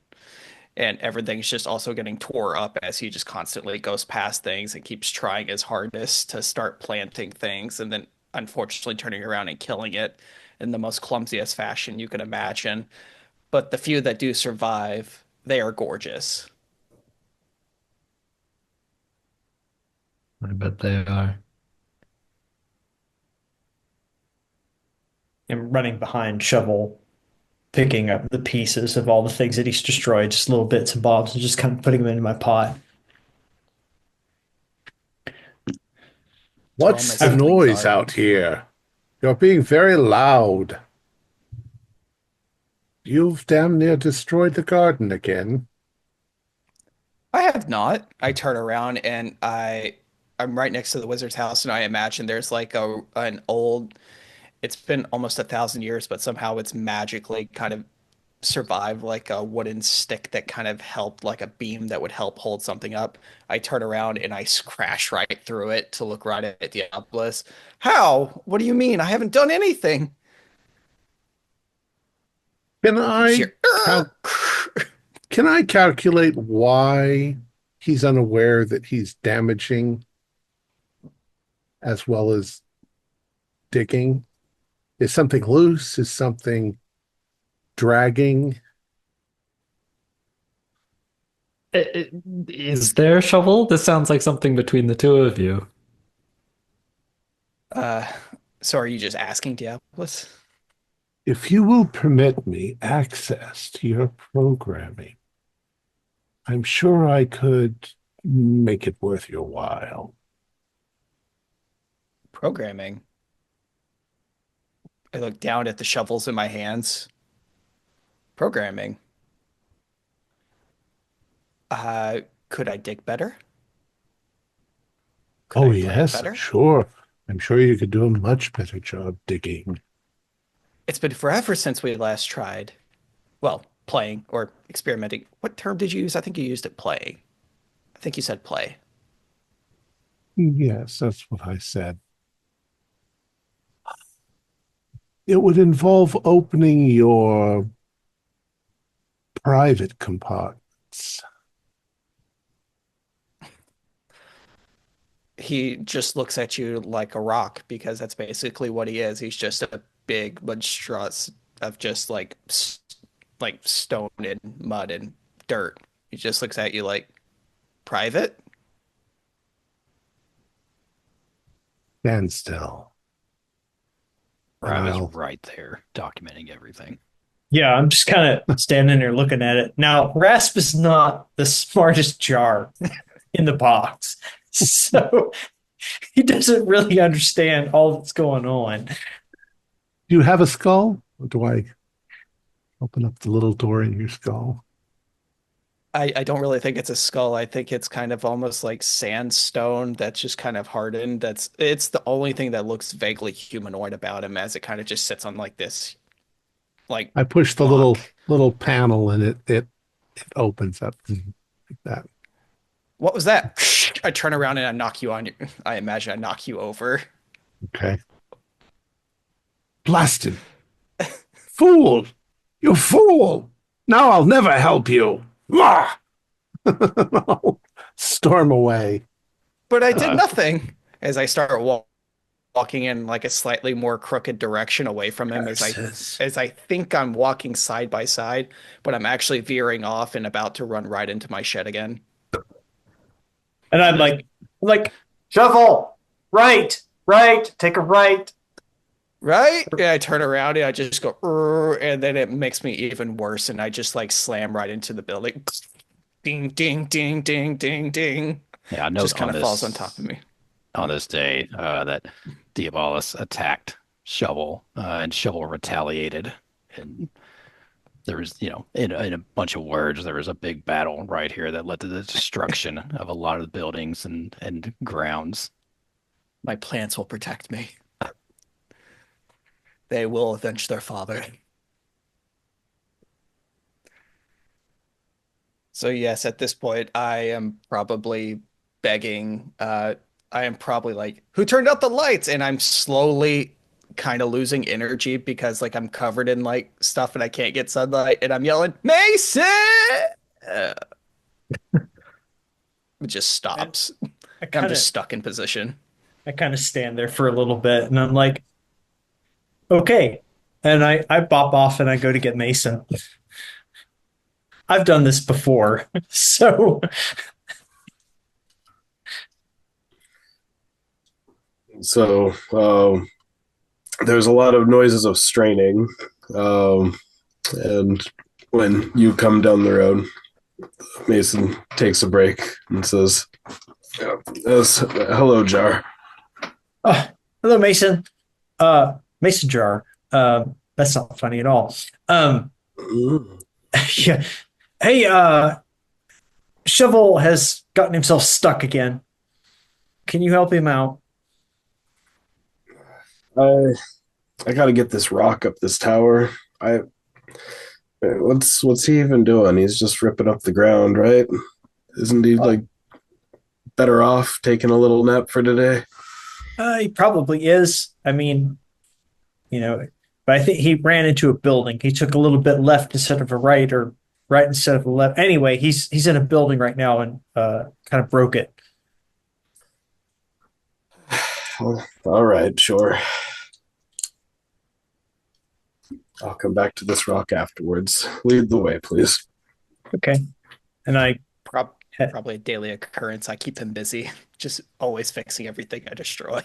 And everything's just also getting tore up as he just constantly goes past things and keeps trying his hardest to start planting things and then unfortunately turning around and killing it in the most clumsiest fashion you can imagine. But the few that do survive, they are gorgeous. I bet they are. I'm running behind Shovel, picking up the pieces of all the things that he's destroyed, just little bits and bobs, and just kind of putting them into my pot. Thom What's is the heavily noise guarded. out here? You're being very loud. You've damn near destroyed the garden again. I have not. I turn around and I I'm right next to the wizard's house, and I imagine there's like an old. It's been almost 1,000 years, but somehow it's magically kind of survived, like a wooden stick that kind of helped, like a beam that would help hold something up. I turn around and I crash right through it to look right at Diablos. How? What do you mean? I haven't done anything. Can You just I hear, cal- can I calculate why he's unaware that he's damaging as well as digging? Is something loose? Is something dragging? Is there a shovel? This sounds like something between the two of you. uh, so are you just asking Diablos? If you will permit me access to your programming, I'm sure I could make it worth your while. Programming. I look down at the shovels in my hands. Programming. Uh, could I dig better? Could Oh, I plant yes, better? sure. I'm sure you could do a much better job digging. It's been forever since we last tried. Well, playing or experimenting. What term did you use? I think you used it playing. I think you said play. Yes, that's what I said. It would involve opening your private compartments. He just looks at you like a rock because that's basically what he is. He's just a big monstrous of just like stone and mud and dirt. He just looks at you like private. Stand still. I was Well, right there documenting everything. Yeah, I'm just kind of standing there looking at it. Now, Rasp is not the smartest jar in the box. So he doesn't really understand all that's going on. do you have a skull? Or do I open up the little door in your skull? I don't really think it's a skull. I think it's kind of almost like sandstone that's just kind of hardened. It's the only thing that looks vaguely humanoid about him as it kind of just sits on like this like I push the little block. little panel and it opens up like that. What was that? I turn around and I knock you on your, I imagine I knock you over. Okay. Blasted. Fool! You fool! Now I'll never help you. Wah! I'll storm away. But I did nothing as I start walking in like a slightly more crooked direction away from him as I think I'm walking side by side, but I'm actually veering off and about to run right into my shed again. And I'm like, shovel, right, take a right. Right? Yeah, I turn around and I just go, "Urgh," and then it makes me even worse, and I just like slam right into the building. Ding, ding, ding, ding, ding, ding. Yeah, I know Just kind on of falls on this top of me. on this day that Diabolus attacked Shovel and Shovel retaliated. And there was, in a bunch of words, there was a big battle right here that led to the destruction of a lot of the buildings and grounds. My plants will protect me. They will avenge their father. So yes, at this point, I am probably begging. I am probably like, "Who turned out the lights?" And I'm slowly kind of losing energy because like I'm covered in like stuff and I can't get sunlight, and I'm yelling, "Mason!" Uh, it just And stops. I I'm kind of just stuck in position. I kind of stand there for a little bit, and I'm like, okay. And I bop off and I go to get Mason. I've done this before, so So there's a lot of noises of straining, and when you come down the road, Mason takes a break and says, yes, "Hello, Jar." hello, Mason. Mason jar. That's not funny at all. Mm. Yeah. Hey, Shovel has gotten himself stuck again. Can you help him out? I I gotta get this rock up this tower. I what's he even doing? He's just ripping up the ground, right? Isn't he like better off taking a little nap for today? He probably is. I mean, you know, but I think he ran into a building. He took a little bit left instead of a right, or right instead of a left. Anyway, he's in a building right now and kind of broke it. All right, sure. I'll come back to this rock afterwards. Lead the way, please. Okay, and Prob- Probably a daily occurrence. I keep him busy, just always fixing everything I destroy.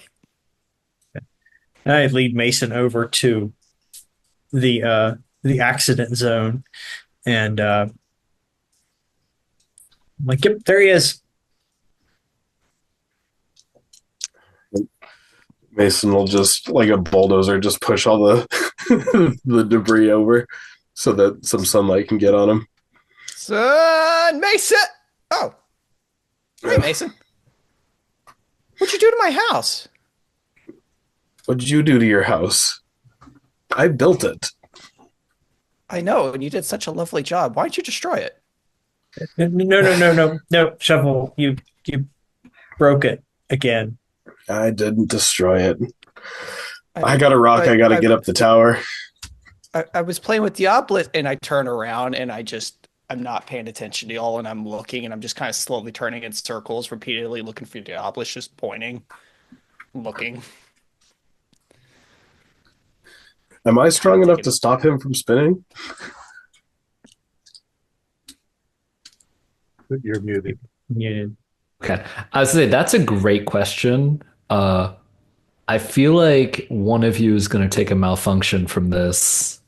I lead Mason over to the accident zone, and I'm like, yep, there he is. Mason will just like a bulldozer just push all the the debris over so that some sunlight can get on him. Son, Mason! Oh, hey, Mason. What'd you do to my house? What did you do to your house? I built it. I know, and you did such a lovely job. Why don't you destroy it? No, Shovel, you broke it again. I didn't destroy it. I, I got a rock. I got to I, get up the tower. I was playing with Diablo, and I turn around, and I'm not paying attention to y'all, and I'm looking, and I'm just kind of slowly turning in circles, repeatedly looking for Diablo, just pointing, looking. Am I Kind strong of enough to taking. stop him from spinning? You're muted. Yeah. Okay. I would say that's a great question. I feel like one of you is going to take a malfunction from this.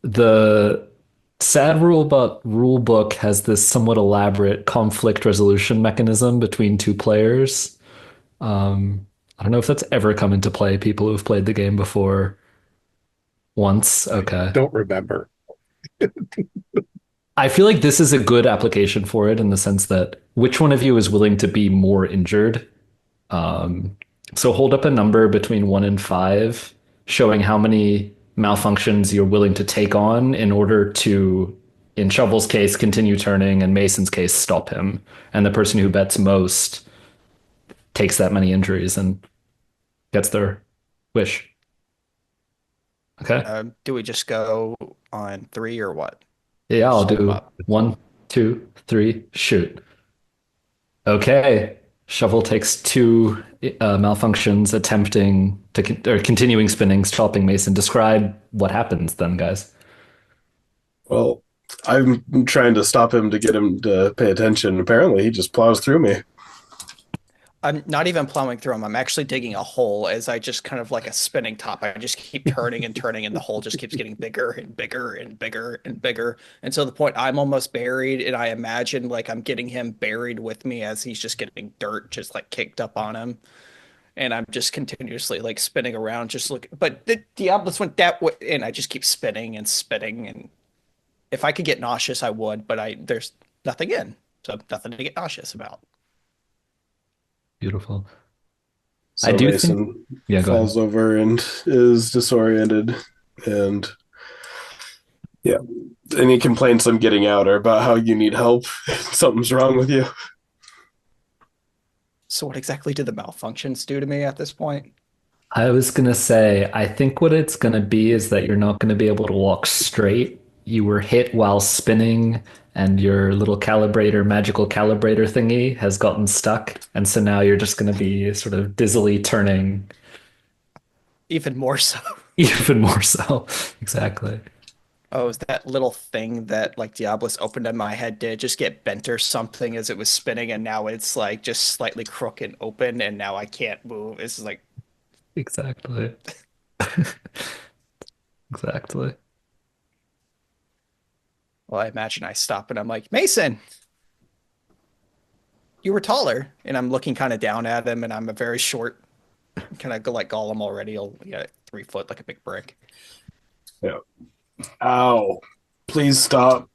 The Sad Robot rule book has this somewhat elaborate conflict resolution mechanism between two players. I don't know if that's ever come into play. People who've played the game before. Once, okay. Don't remember. I feel like this is a good application for it in the sense that which one of you is willing to be more injured? Um, so hold up a number between 1 and 5, showing how many malfunctions you're willing to take on in order to, in Shovel's case, continue turning, and Mason's case, stop him. And the person who bets most takes that many injuries and gets their wish. Okay. Do we just go on three or what? Yeah, I'll Just hold them do up. 1, 2, 3, shoot. Okay. Shovel takes 2 malfunctions, attempting to or continuing spinning, stopping Mason. Describe what happens then, guys. Well, I'm trying to stop him to get him to pay attention. Apparently, he just plows through me. I'm not even plowing through them. I'm actually digging a hole as I just kind of like a spinning top. I just keep turning and turning, and the hole just keeps getting bigger and bigger and bigger and bigger. And so the point I'm almost buried, and I imagine like I'm getting him buried with me as he's just getting dirt just like kicked up on him. And I'm just continuously like spinning around, just look. But the Diablos went that way, and I just keep spinning and spinning. And if I could get nauseous, I would, but there's nothing in, so nothing to get nauseous about. Beautiful. I So do think, Mason yeah, go ahead. falls over and is disoriented. And yeah, any complaints I'm getting out are about how you need help. Something's wrong with you. So what exactly did the malfunctions do to me at this point? I was gonna say, I think what it's gonna be is that you're not gonna be able to walk straight. You were hit while spinning, and your little calibrator, magical calibrator thingy has gotten stuck. And so now you're just gonna be sort of dizzily turning Even more so. even more so. Exactly. Oh, is that little thing that like Diablos opened in my head did just get bent or something as it was spinning, and now it's like just slightly crooked open, and now I can't move. It's like, Exactly. Exactly. well, I imagine I stop and I'm like, Mason, you were taller, and I'm looking kind of down at him, and I'm a very short, kind of go like Gollum already. I'll yeah, 3 foot like a big brick. Yeah. Ow. Please stop.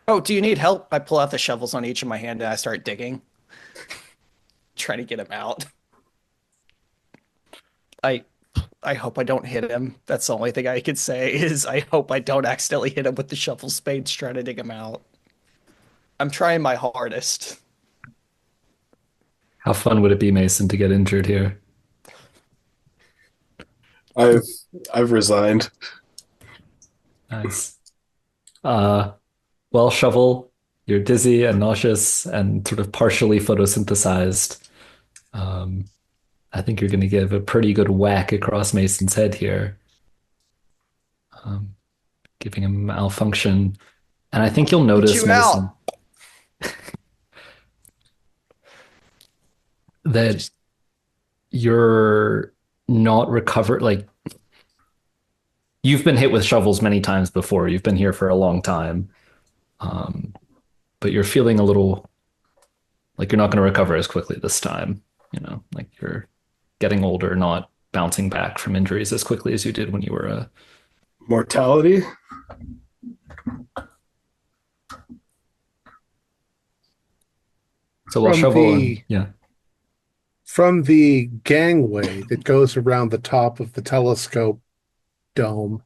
Oh, do you need help? I pull out the shovels on each of my hand and I start digging. trying to get him out. I I hope I don't hit him. That's the only thing I can say is I hope I don't accidentally hit him with the shovel spades trying to dig him out. I'm trying my hardest. How fun would it be, Mason, to get injured here? I've I've resigned. Nice. Uh, well, Shovel, you're dizzy and nauseous and sort of partially photosynthesized. Um, I think you're going to give a pretty good whack across Mason's head here, um, giving him malfunction. And I think you'll Get notice, you out. Mason, that Just you're not recovered. Like, you've been hit with shovels many times before. You've been here for a long time. Um, but you're feeling a little like you're not going to recover as quickly this time. Like you're getting older, not bouncing back from injuries as quickly as you did when you were a. Mortality? So while From Shovel the yeah. from the gangway that goes around the top of the telescope dome,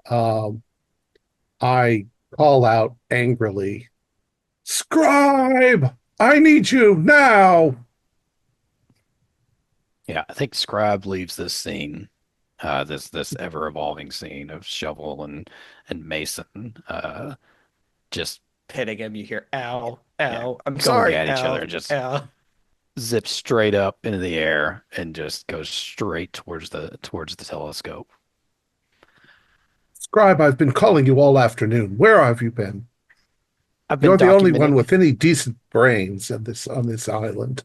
um, I call out angrily, "Scribe, I need you now!" Yeah, I think Scribe leaves this scene, this ever evolving scene of Shovel and Mason, just hitting him. You hear, ow, yeah, ow. I'm going sorry, at each other ow, and just ow. zip straight up into the air and just goes straight towards the telescope. Scribe, I've been calling you all afternoon. Where have you been? I've been You're the only one documenting. with any decent brains on this island.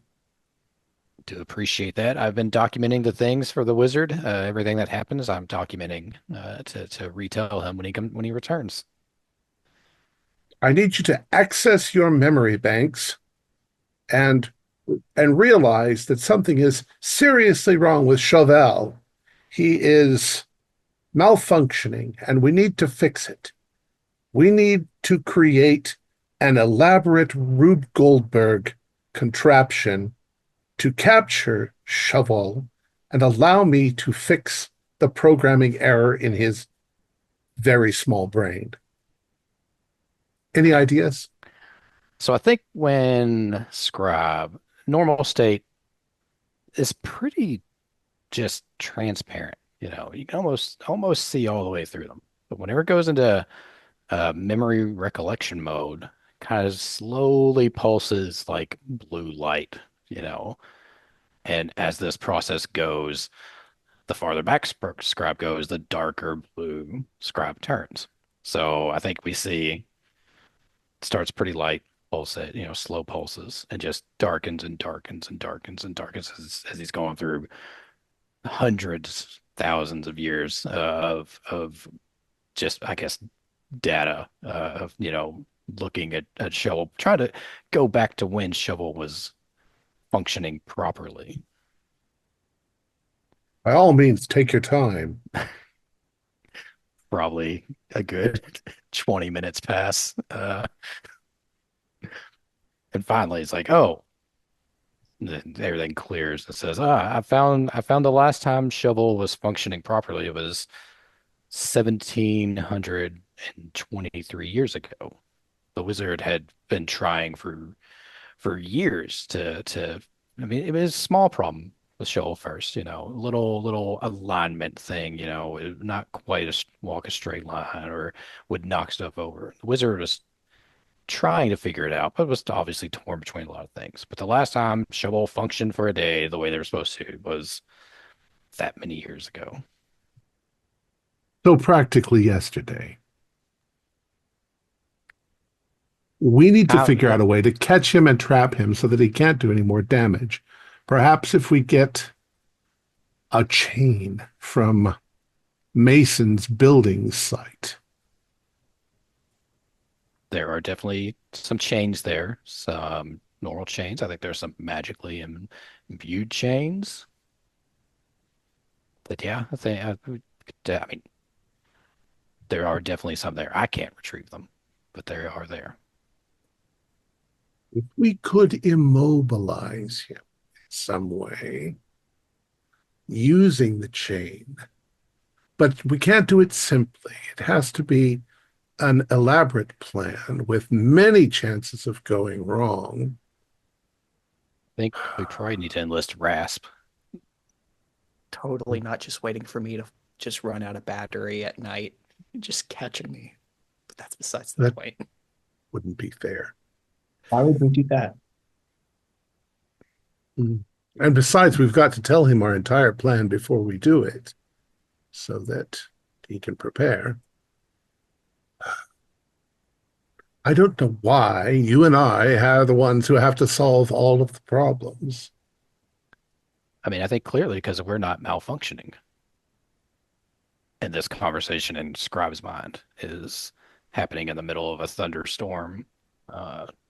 To appreciate that. I've been documenting the things for the wizard. Everything that happens, I'm documenting to retell him when he returns. I need you to access your memory banks and and realize that something is seriously wrong with Chauvel. He is malfunctioning, and we need to fix it. We need to create an elaborate Rube Goldberg contraption to capture Chauvel and allow me to fix the programming error in his very small brain. Any ideas? So I think when Scribe, normal state is pretty just transparent. You can almost see all the way through them. But whenever it goes into memory recollection mode, kind of slowly pulses like blue light, you know. And as this process goes, the farther back Scribe goes, the darker blue Scribe turns. So I think we see it starts pretty light pulse, slow pulses, and just darkens and darkens and darkens and darkens as he's going through hundreds, thousands of years of just, I guess, data of looking at Shovel, trying to go back to when Shovel was functioning properly. By all means, take your time. Probably a good 20 minutes pass. And finally it's like, oh, everything clears. It says, I found the last time Shovel was functioning properly. It was 1723 years ago. The wizard had been trying for years to I mean, it was a small problem with Shovel first, little alignment thing, not quite walk a straight line or would knock stuff over. The wizard was trying to figure it out, but was obviously torn between a lot of things. But the last time Shovel functioned for a day the way they were supposed to was that many years ago. So practically yesterday. We need to figure Yeah, out a way to catch him and trap him so that he can't do any more damage. Perhaps if we get a chain from Mason's building site. there are definitely some chains there, some normal chains. I think there's some magically imbued chains. But yeah, I mean, there are definitely some there. I can't retrieve them, but they are there. If we could immobilize him in some way using the chain, but we can't do it simply. It has to be an elaborate plan with many chances of going wrong. I think we probably need to enlist Rasp. Totally not just waiting for me to just run out of battery at night, just catching me. But that's besides the That point. wouldn't be fair. Why would we do that? And besides, we've got to tell him our entire plan before we do it so that he can prepare. I don't know why you and I are the ones who have to solve all of the problems. I mean, I think clearly because we're not malfunctioning. And this conversation in Scribe's mind is happening in the middle of a thunderstorm,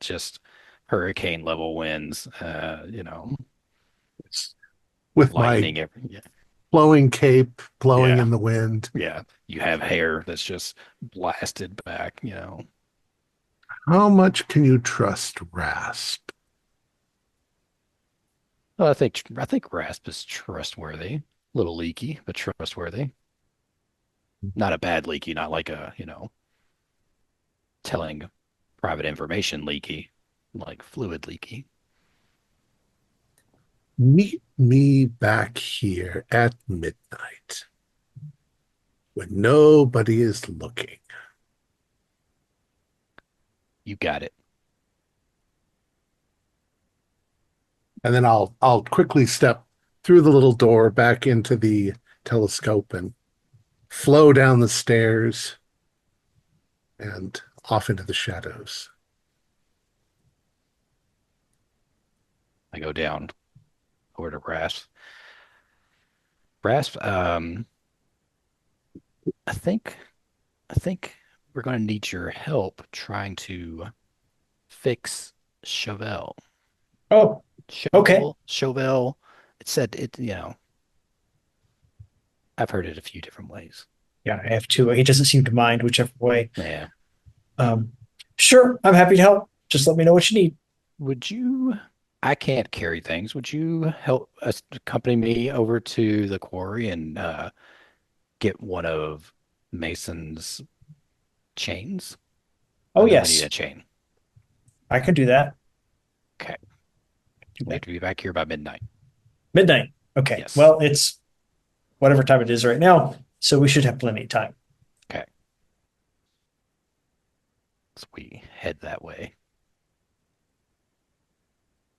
just hurricane level winds, With lightning. my flowing cape blowing Yeah. in the wind. Yeah. You have hair that's just blasted back, How much can you trust Rasp? Well, I think Rasp is trustworthy. A little leaky, but trustworthy. Not a bad leaky, not like a, telling private information leaky, like fluid leaky. Meet me back here at midnight when nobody is looking. You got it. And then I'll quickly step through the little door back into the telescope and flow down the stairs and off into the shadows. I go down over to Rasp. Rasp, I think we're going to need your help trying to fix Chauvel. Oh, okay. Chauvel. It said it, I've heard it a few different ways. Yeah, I have two. He doesn't seem to mind whichever way. Yeah. Um, sure, I'm happy to help. Just let me know what you need. I can't carry things. Would you help us accompany me over to the quarry and get one of Mason's chains? Oh, I know we yes, need a chain. I can do that. Okay. We have to be back here by midnight. Midnight. Okay. Yes. Well, it's whatever time it is right now, so we should have plenty of time. Okay. So we head that way.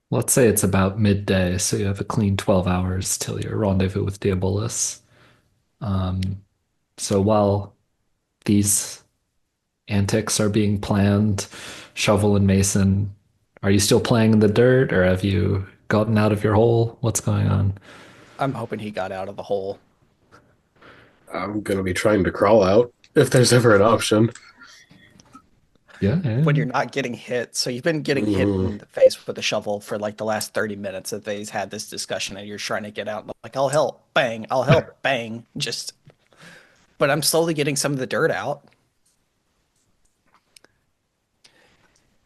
Let's say it's about midday, so you have a clean 12 hours till your rendezvous with Diabolus. So while these antics are being planned, Shovel and Mason, are you still playing in the dirt or have you gotten out of your hole? What's going on? I'm hoping he got out of the hole. I'm going to be trying to crawl out if there's ever an option. Yeah. When you're not getting hit. So you've been getting hit in the face with a shovel for like the last 30 minutes that they've had this discussion and you're trying to get out. Like, I'll help, bang, I'll help, bang. But I'm slowly getting some of the dirt out.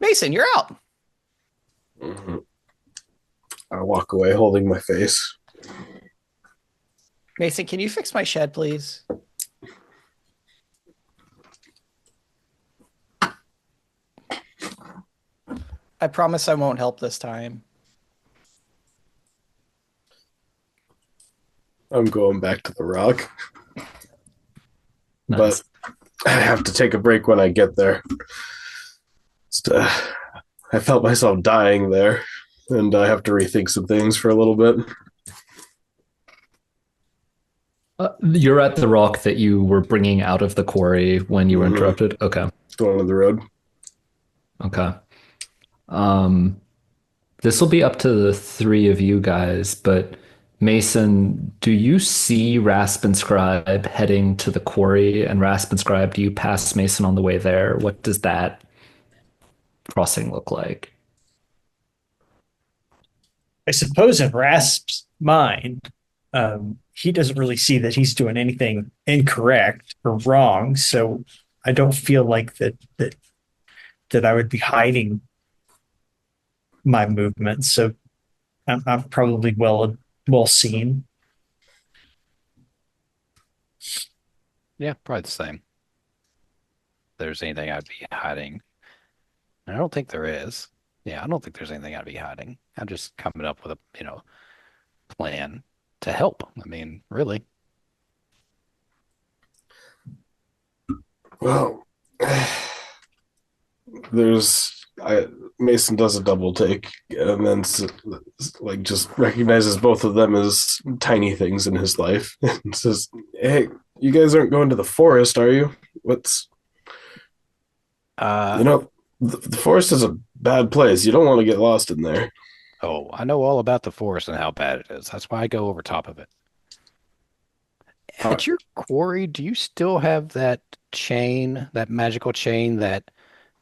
Mason, you're out. I walk away holding my face. Mason, can you fix my shed, please? I promise I won't help this time. I'm going back to the rock, Nice. but I have to take a break when I get there. I felt myself dying there, and I have to rethink some things for a little bit. You're at the rock that you were bringing out of the quarry when you were interrupted. Okay. Going on the road. Okay. This will be up to the three of you guys, but Mason, do you see Rasp and Scribe heading to the quarry? And Rasp and Scribe, do you pass Mason on the way there? What does that crossing look like? I suppose in Rasp's mind, he doesn't really see that he's doing anything incorrect or wrong. So I don't feel like that I would be hiding my movements, so I'm probably well seen. Yeah, probably the same. If there's anything I'd be hiding. I don't think there is. Yeah, I don't think there's anything I'd be hiding. I'm just coming up with a, plan to help. I mean, really. Well, there's Mason does a double take and then like just recognizes both of them as tiny things in his life and says, "Hey, you guys aren't going to the forest, are you? What's Uh, you know the forest is a bad place. You don't want to get lost in there." oh, I know all about the forest and how bad it is. That's why I go over top of it. Uh, At your quarry, do you still have that chain, that magical chain that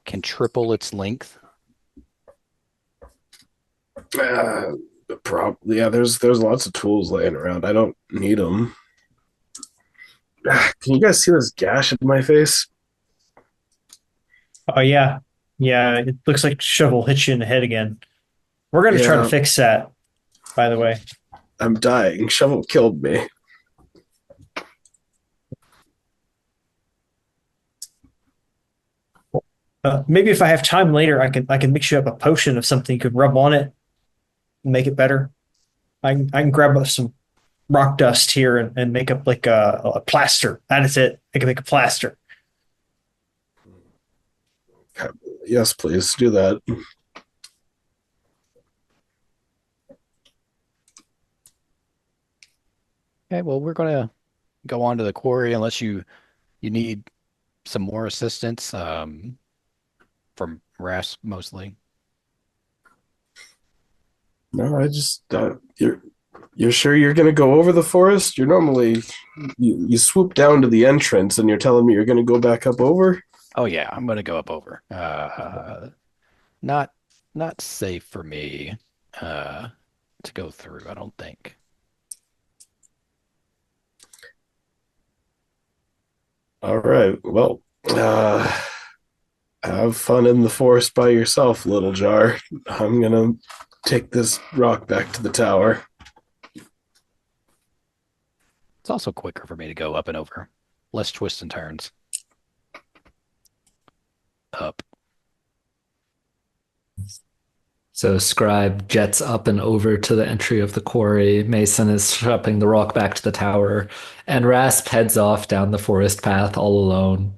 can triple its length? uh, yeah, there's lots of tools laying around. I don't need them. Can you guys see this gash in my face? Oh yeah, yeah. It looks like shovel hits you in the head again. We're gonna try to Yeah, fix that, by the way. I'm dying. Shovel killed me. Maybe if I have time later, I can mix you up a potion of something you could rub on it and make it better. I can grab up some rock dust here and make up like a plaster. That is it. I can make a plaster. Yes, please do that. Okay, well, we're gonna go on to the quarry unless you need some more assistance, from Ras mostly. No, I just you're sure you're gonna go over the forest? You're normally you swoop down to the entrance and you're telling me you're gonna go back up over? Oh yeah, I'm gonna go up over. Not not safe for me to go through, I don't think. All right. Well, have fun in the forest by yourself, little jar. I'm gonna take this rock back to the tower. It's also quicker for me to go up and over. Less twists and turns. Up. So Scribe jets up and over to the entry of the quarry. Mason is shoving the rock back to the tower, and Rasp heads off down the forest path all alone.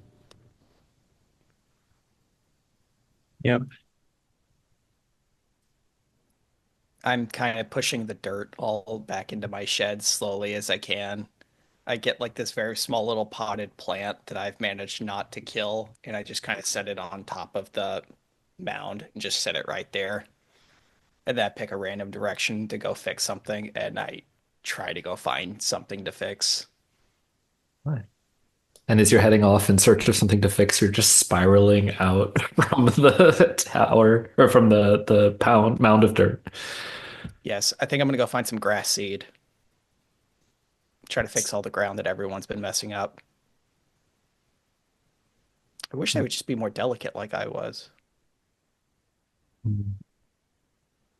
Yep. I'm kind of pushing the dirt all back into my shed slowly as I can. I get like this very small little potted plant that I've managed not to kill, and I just kind of set it on top of the mound and just set it right there. And then I pick a random direction to go fix something, and I try to go find something to fix. Right. And as you're heading off in search of something to fix, you're just spiraling out from the tower or from the pound mound of dirt. Yes, I think I'm gonna go find some grass seed. Try to fix all the ground that everyone's been messing up. I wish I would just be more delicate like I was.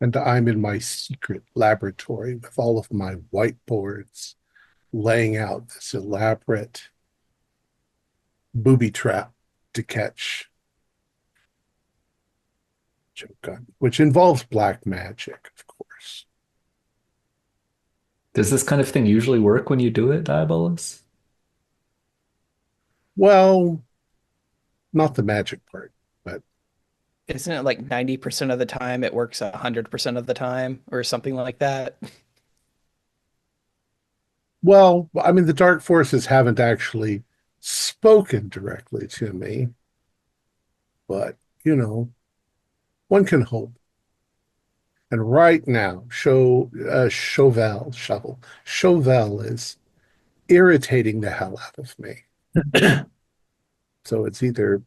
And I'm in my secret laboratory with all of my whiteboards laying out this elaborate booby trap to catch Joe, which involves black magic, of course. Does this kind of thing usually work when you do it, Diabolus? Well, not the magic part, but Isn't it like 90% of the time it works 100% of the time or something like that? well, I mean, the dark forces haven't actually spoken directly to me, but one can hope. And right now, Chauvel is irritating the hell out of me. So it's either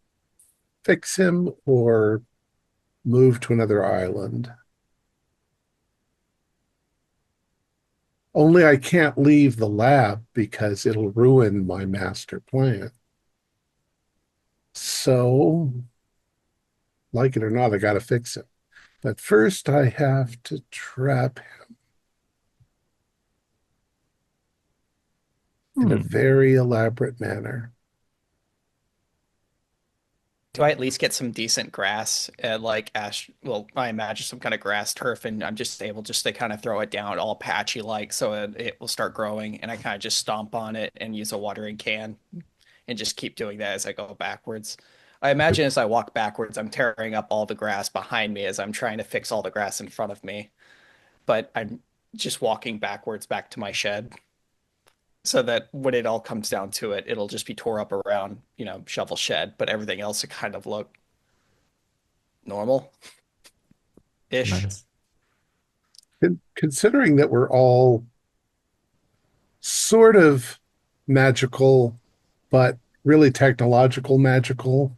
fix him or move to another island. Only I can't leave the lab because it'll ruin my master plan. So, like it or not, I got to fix him. But first I have to trap him in a very elaborate manner. Do I at least get some decent grass, like ash? Well, I imagine some kind of grass turf, and I'm just able just to kind of throw it down all patchy like, so it will start growing, and I kind of just stomp on it and use a watering can, and just keep doing that as I go backwards. I imagine as I walk backwards, I'm tearing up all the grass behind me as I'm trying to fix all the grass in front of me, but I'm just walking backwards back to my shed, so that when it all comes down to it, it'll just be tore up around, shovel shed, but everything else will kind of look normal-ish. Nice. Considering that we're all sort of magical, but really technological magical,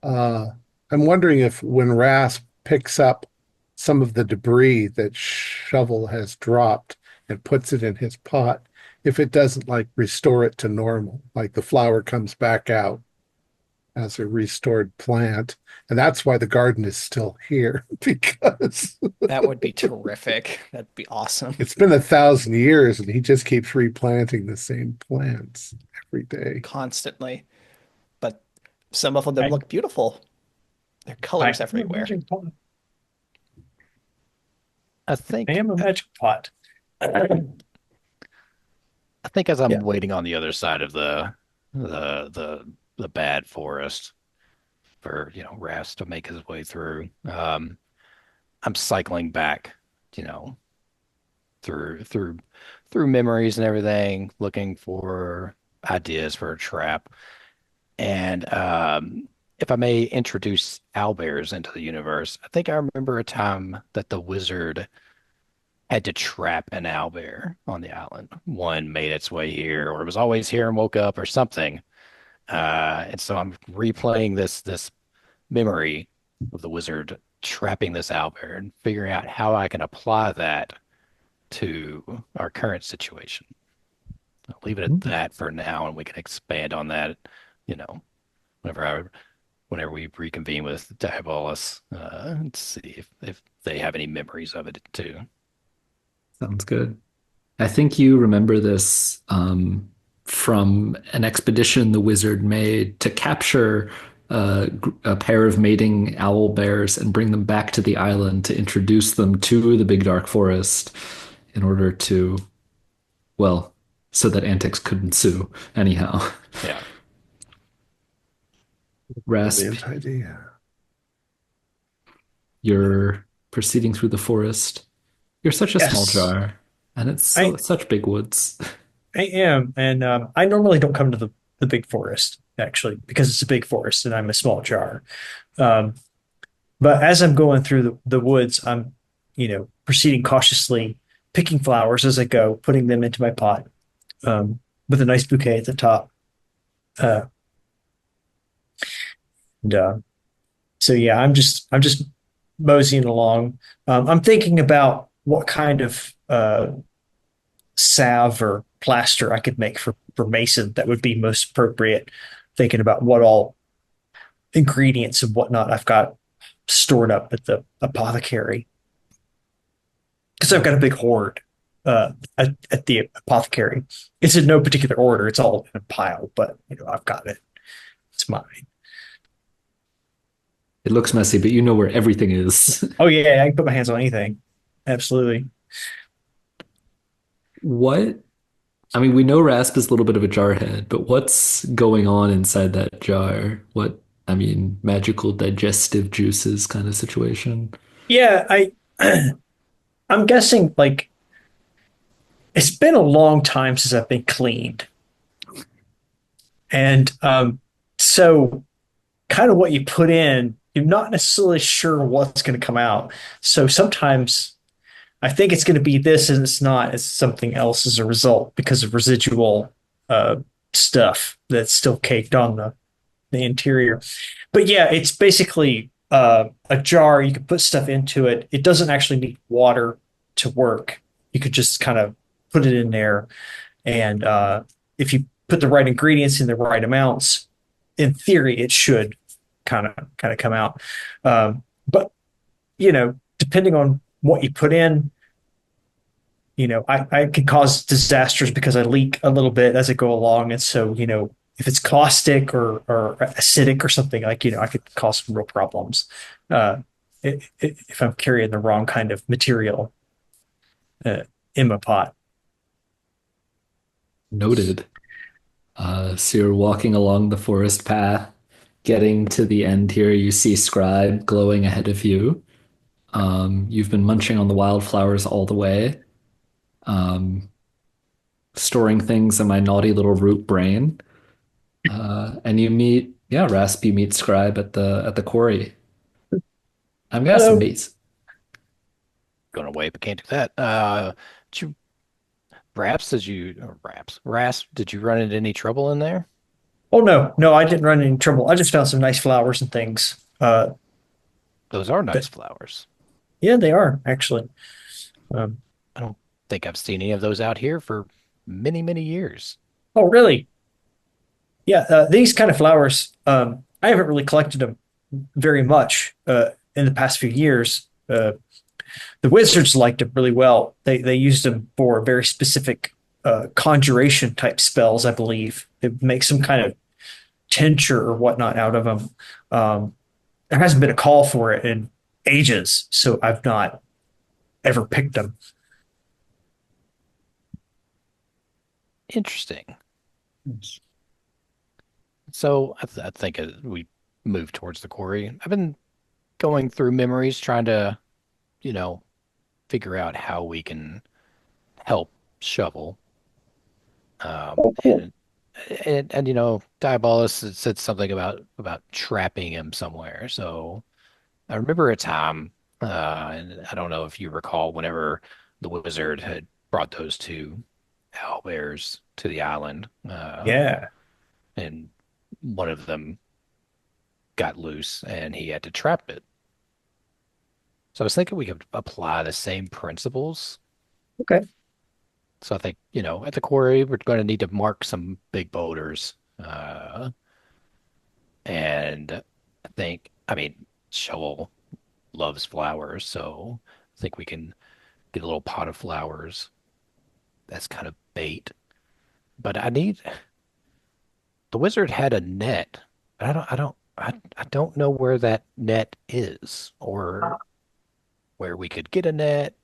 I'm wondering if when Rasp picks up some of the debris that Shovel has dropped and puts it in his pot, if it doesn't like restore it to normal, like the flower comes back out as a restored plant. And that's why the garden is still here, because That would be terrific. That'd be awesome. it's been 1,000 years and he just keeps replanting the same plants every day. Constantly. But some of them I- look beautiful. There are colors everywhere. Magic pot. I think I am a magic pot. I think as I'm Yeah. waiting on the other side of the bad forest for, Rast to make his way through, I'm cycling back, you know, through memories and everything, looking for ideas for a trap. And if I may introduce owlbears into the universe, I think I remember a time that the wizard had to trap an owlbear on the island. One made its way here, or it was always here and woke up, or something. And so I'm replaying this memory of the wizard trapping this owlbear and figuring out how I can apply that to our current situation. I'll leave it at that for now, and we can expand on that, you know, whenever we reconvene with Diabolus, and see if they have any memories of it too. Sounds good. I think you remember this from an expedition the wizard made to capture a pair of mating owl bears and bring them back to the island to introduce them to the big dark forest in order to, well, so that antics could ensue. Anyhow, Yeah. Rasp, Brilliant idea. you're proceeding through the forest. You're such a small Yes. jar, and it's such big woods. I am, and I normally don't come to the big forest actually because it's a big forest and I'm a small jar. Um, but as I'm going through the woods, I'm, proceeding cautiously, picking flowers as I go, putting them into my pot, with a nice bouquet at the top. Uh, and so yeah, I'm just moseying along. I'm thinking about what kind of salve or plaster I could make for Mason that would be most appropriate. Thinking about what all ingredients and whatnot I've got stored up at the apothecary, because I've got a big hoard at the apothecary. It's in no particular order; it's all in a pile, but I've got it. It's mine. It looks messy, but you know where everything is. Oh yeah, I can put my hands on anything. Absolutely. What? I mean, we know Rasp is a little bit of a jarhead, but what's going on inside that jar? I mean, magical digestive juices kind of situation. Yeah, I'm guessing like it's been a long time since I've been cleaned. And so kind of what you put in, you're not necessarily sure what's going to come out. So sometimes I think it's going to be this and it's not, it's something else as a result because of residual stuff that's still caked on the interior. But yeah, it's basically a jar. You can put stuff into it. It doesn't actually need water to work. You could just kind of put it in there. And if you put the right ingredients in the right amounts, in theory, it should kind of come out. But depending on what you put in, I can cause disasters because I leak a little bit as I go along. And so, if it's caustic or acidic or something like, I could cause some real problems if I'm carrying the wrong kind of material uh, in my pot. Noted. So you're walking along the forest path, getting to the end here. You see Scribe glowing ahead of you. You've been munching on the wildflowers all the way, um, storing things in my naughty little root brain. And you meet, yeah, Rasp, you meet Scribe at the quarry. I've got some Hello. mates. Going away, but can't do that. Did you, Rasp, did you run into any trouble in there? Oh no, no, I didn't run into trouble. I just found some nice flowers and things. Those are But nice flowers. yeah, they are actually. Um, I don't think I've seen any of those out here for many, many years. oh really? Yeah, these kind of flowers. I haven't really collected them very much in the past few years. The wizards liked them really well. They used them for very specific conjuration type spells, I believe. They make some kind of tincture or whatnot out of them. There hasn't been a call for it in ages, so I've not ever picked them. Interesting. So I think we move towards the quarry. I've been going through memories, trying to, you know, figure out how we can help Shovel. And Diabolus had said something about trapping him somewhere. So I remember a time, and I don't know if you recall, whenever the wizard had brought those two owlbears to the island, Yeah. and one of them got loose, and he had to trap it. So I was thinking we could apply the same principles. Okay. So I think, at the quarry, we're going to need to mark some big boulders. And I mean, Shovel loves flowers, so I think we can get a little pot of flowers. That's kind of bait. But the wizard had a net, but I don't know where that net is or where we could get a net.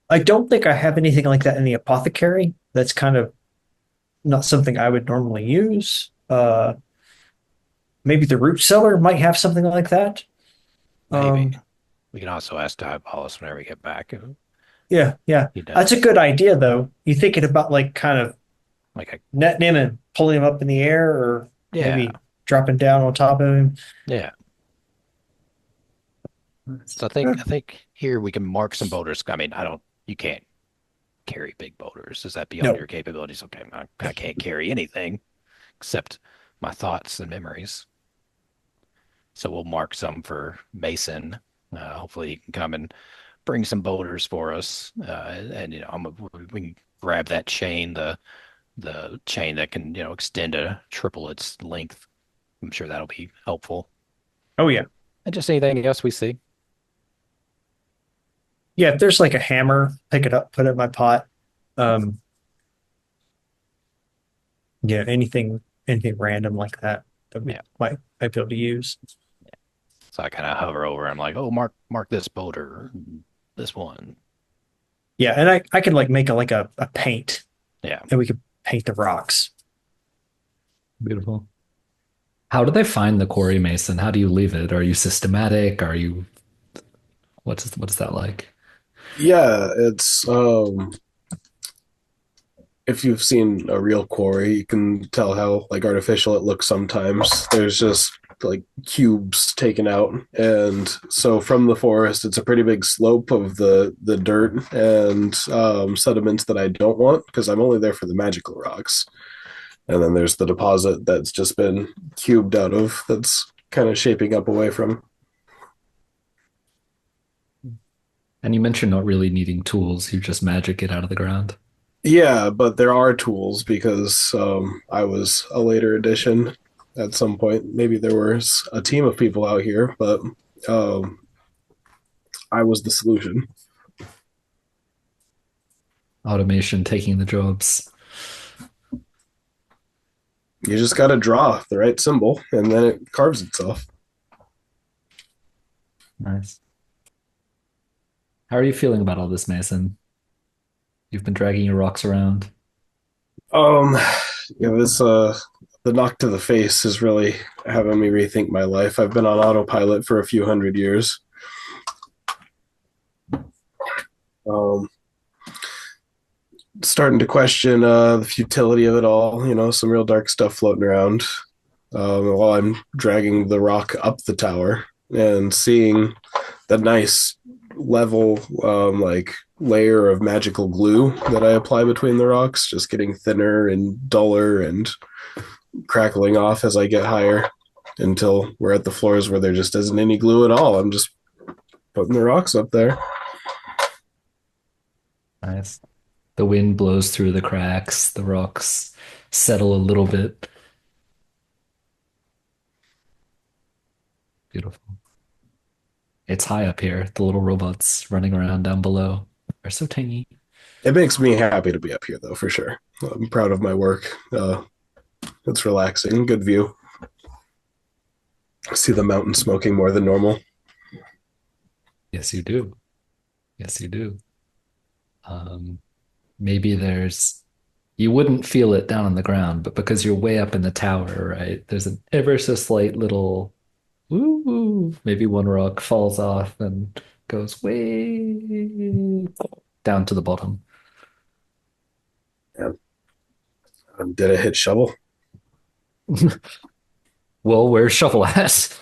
I don't think I have anything like that in the apothecary. That's kind of not something I would normally use. Maybe the root cellar might have something like that. Maybe. Um, We can also ask Diabolus whenever we get back. yeah, yeah. He That's a does. good idea, though. You thinking about like kind of Like a netting him and pulling him up in the air, or Yeah, maybe dropping down on top of him. yeah. So I think here we can mark some boulders. I mean, you can't carry big boulders. Is that beyond No. your capabilities? Okay, I can't carry anything except my thoughts and memories. So we'll mark some for Mason. Hopefully he can come and bring some boulders for us. And we can grab that chain, the chain that can, extend to triple its length. I'm sure that'll be helpful. Oh yeah. And just anything else we see. Yeah, if there's like a hammer, pick it up, put it in my pot. Um, yeah, anything random like that that we Yeah. might be able to use. So I kind of hover over. I'm like, oh, mark this boulder, this one. Yeah, and I can like make a paint Yeah. and we could paint the rocks. Beautiful. How do they find the quarry, Mason? How do you leave it? Are you systematic? Are you what's that like? Yeah, it's if you've seen a real quarry, you can tell how like artificial it looks sometimes. There's just like cubes taken out, and so from the forest, it's a pretty big slope of the dirt and sediments that I don't want because I'm only there for the magical rocks. And then there's the deposit that's just been cubed out of that's kind of shaping up away from. And you mentioned not really needing tools. You just magic it out of the ground. Yeah, but there are tools because I was a later edition. at some point. Maybe there was a team of people out here, but um, I was the solution. Automation taking the jobs. You just got to draw the right symbol, and then it carves itself. Nice. How are you feeling about all this, Mason? You've been dragging your rocks around. Um, yeah, this the knock to the face is really having me rethink my life. I've been on autopilot for a few hundred years. Um, Starting to question the futility of it all. You know, some real dark stuff floating around. While I'm dragging the rock up the tower and seeing the nice level, like layer of magical glue that I apply between the rocks, just getting thinner and duller and crackling off as I get higher until we're at the floors where there just isn't any glue at all. I'm just putting the rocks up there. Nice. The wind blows through the cracks, the rocks settle a little bit. Beautiful. It's high up here. The little robots running around down below are so tiny. It makes me happy to be up here, though, for sure. I'm proud of my work. It's relaxing, good view. I see the mountain smoking more than normal. Yes, you do. Yes, you do. Um, maybe you wouldn't feel it down on the ground, but because you're way up in the tower, right? There's an ever so slight little ooh, maybe one rock falls off and goes way down to the bottom. Yeah. Did I hit shovel? Well, where's Shovel at?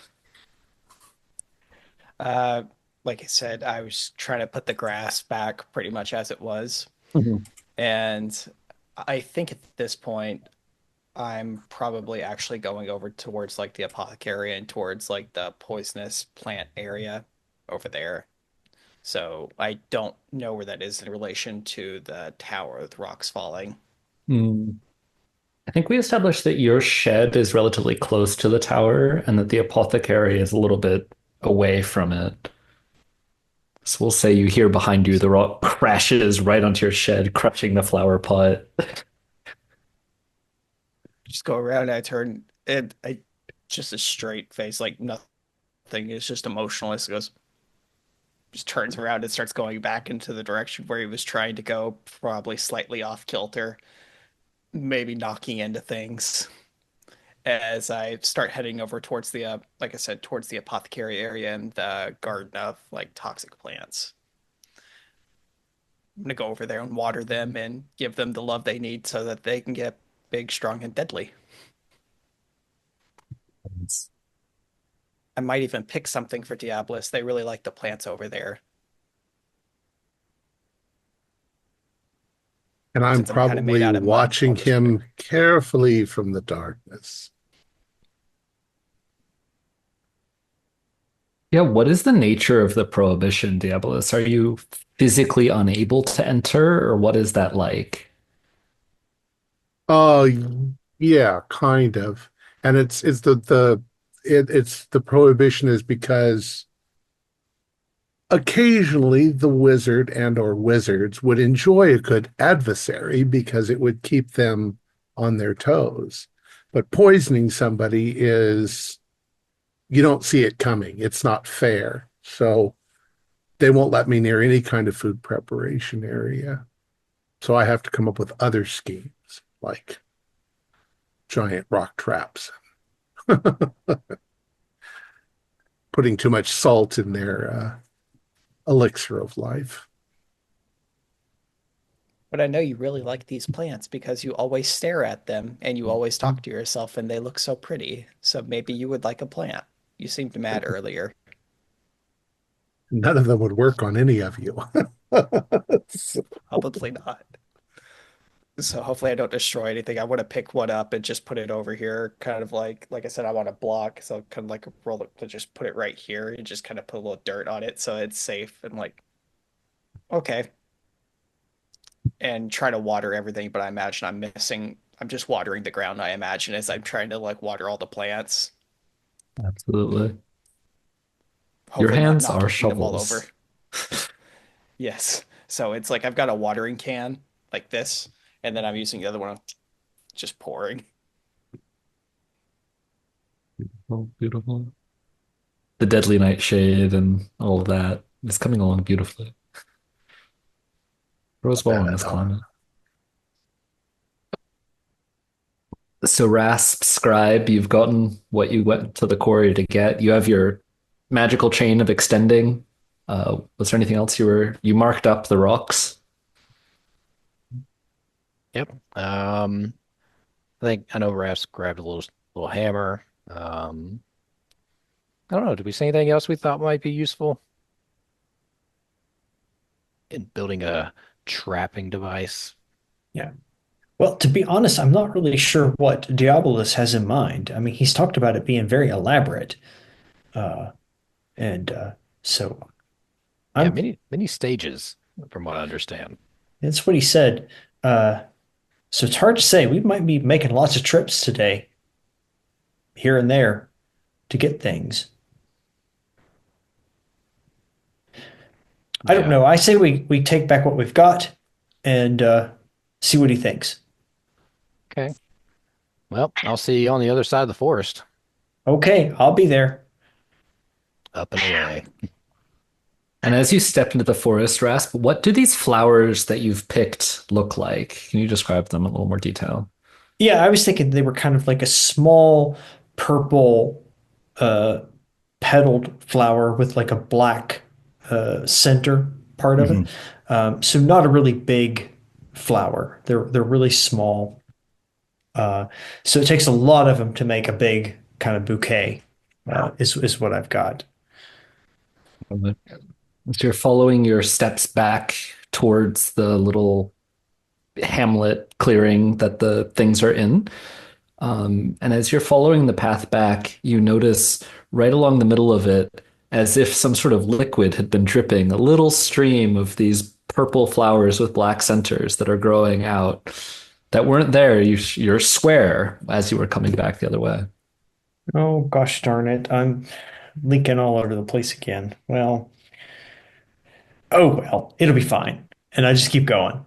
Uh, like I said, I was trying to put the grass back pretty much as it was. Mhm. And I think at this point, I'm probably actually going over towards like the apothecary and towards like the poisonous plant area over there. So I don't know where that is in relation to the tower with rocks falling. Hmm. I think we established that your shed is relatively close to the tower and that the apothecary is a little bit away from it. So we'll say you hear behind you the rock crashes right onto your shed, crushing the flower pot. Just go around and I turn and I just a straight face, like nothing. It's just emotionless. It goes just turns around and starts going back into the direction where he was trying to go, probably slightly off kilter, maybe knocking into things. As I start heading over towards the, like I said, towards the apothecary area and the garden of like toxic plants. I'm gonna go over there and water them and give them the love they need so that they can get big, strong, and deadly. I might even pick something for Diablos. They really like the plants over there. And I'm Since I'm kind of made probably out of mud, I'll watching just put it. him carefully from the darkness. Yeah, what is the nature of the prohibition, Diabolus? Are you physically unable to enter, or what is that like? Oh, yeah, kind of. And it's the prohibition is because occasionally the wizard and or wizards would enjoy a good adversary because it would keep them on their toes. But poisoning somebody is you don't see it coming. It's not fair. So they won't let me near any kind of food preparation area. So I have to come up with other schemes like giant rock traps, putting too much salt in their elixir of life. But I know you really like these plants because you always stare at them and you always talk to yourself and they look so pretty. So maybe you would like a plant. You seemed mad earlier. None of them would work on any of you. Probably not. So hopefully I don't destroy anything. I want to pick one up and just put it over here, kind of like I said, I want to block, so kind of like roll it to just put it right here and just kind of put a little dirt on it so it's safe and like okay. And try to water everything, but I imagine I'm missing I'm just watering the ground, I imagine, as I'm trying to like water all the plants. Absolutely. Your Hopefully not hands are knocking them all over. shovels. Yes. So it's like I've got a watering can like this, and then I'm using the other one just pouring. Oh, beautiful. The deadly nightshade and all of that is coming along beautifully. Grows well in bad this at all. climate. So Rasp, Scribe, you've gotten what you went to the quarry to get. You have your magical chain of extending. Was there anything else you marked up the rocks? Yep. I think I know Raph's grabbed a little hammer. I don't know. Did we see anything else we thought might be useful in building a trapping device? Yeah. Well, to be honest, I'm not really sure what Diabolus has in mind. I mean, he's talked about it being very elaborate, uh, and so Yeah, I'm. many stages, from what I understand. That's what he said. Uh, so it's hard to say. We might be making lots of trips today, here and there, to get things. I don't Yeah. know. I say we take back what we've got and see what he thinks. Okay. Well, I'll see you on the other side of the forest. Okay, I'll be there. Up and away. And as you step into the forest, Rasp, what do these flowers that you've picked look like? Can you describe them in a little more detail? Yeah, I was thinking they were kind of like a small purple uh, petaled flower with like a black center part of it. Mhm. So not a really big flower. They're really small. Uh, so it takes a lot of them to make a big kind of bouquet. Is what I've got. So you're following your steps back towards the little hamlet clearing that the things are in. And as you're following the path back, you notice right along the middle of it, as if some sort of liquid had been dripping, a little stream of these purple flowers with black centers that are growing out that weren't there. You're square as you were coming back the other way. Oh gosh darn it! I'm leaking all over the place again. Well, oh well, it'll be fine. And I just keep going.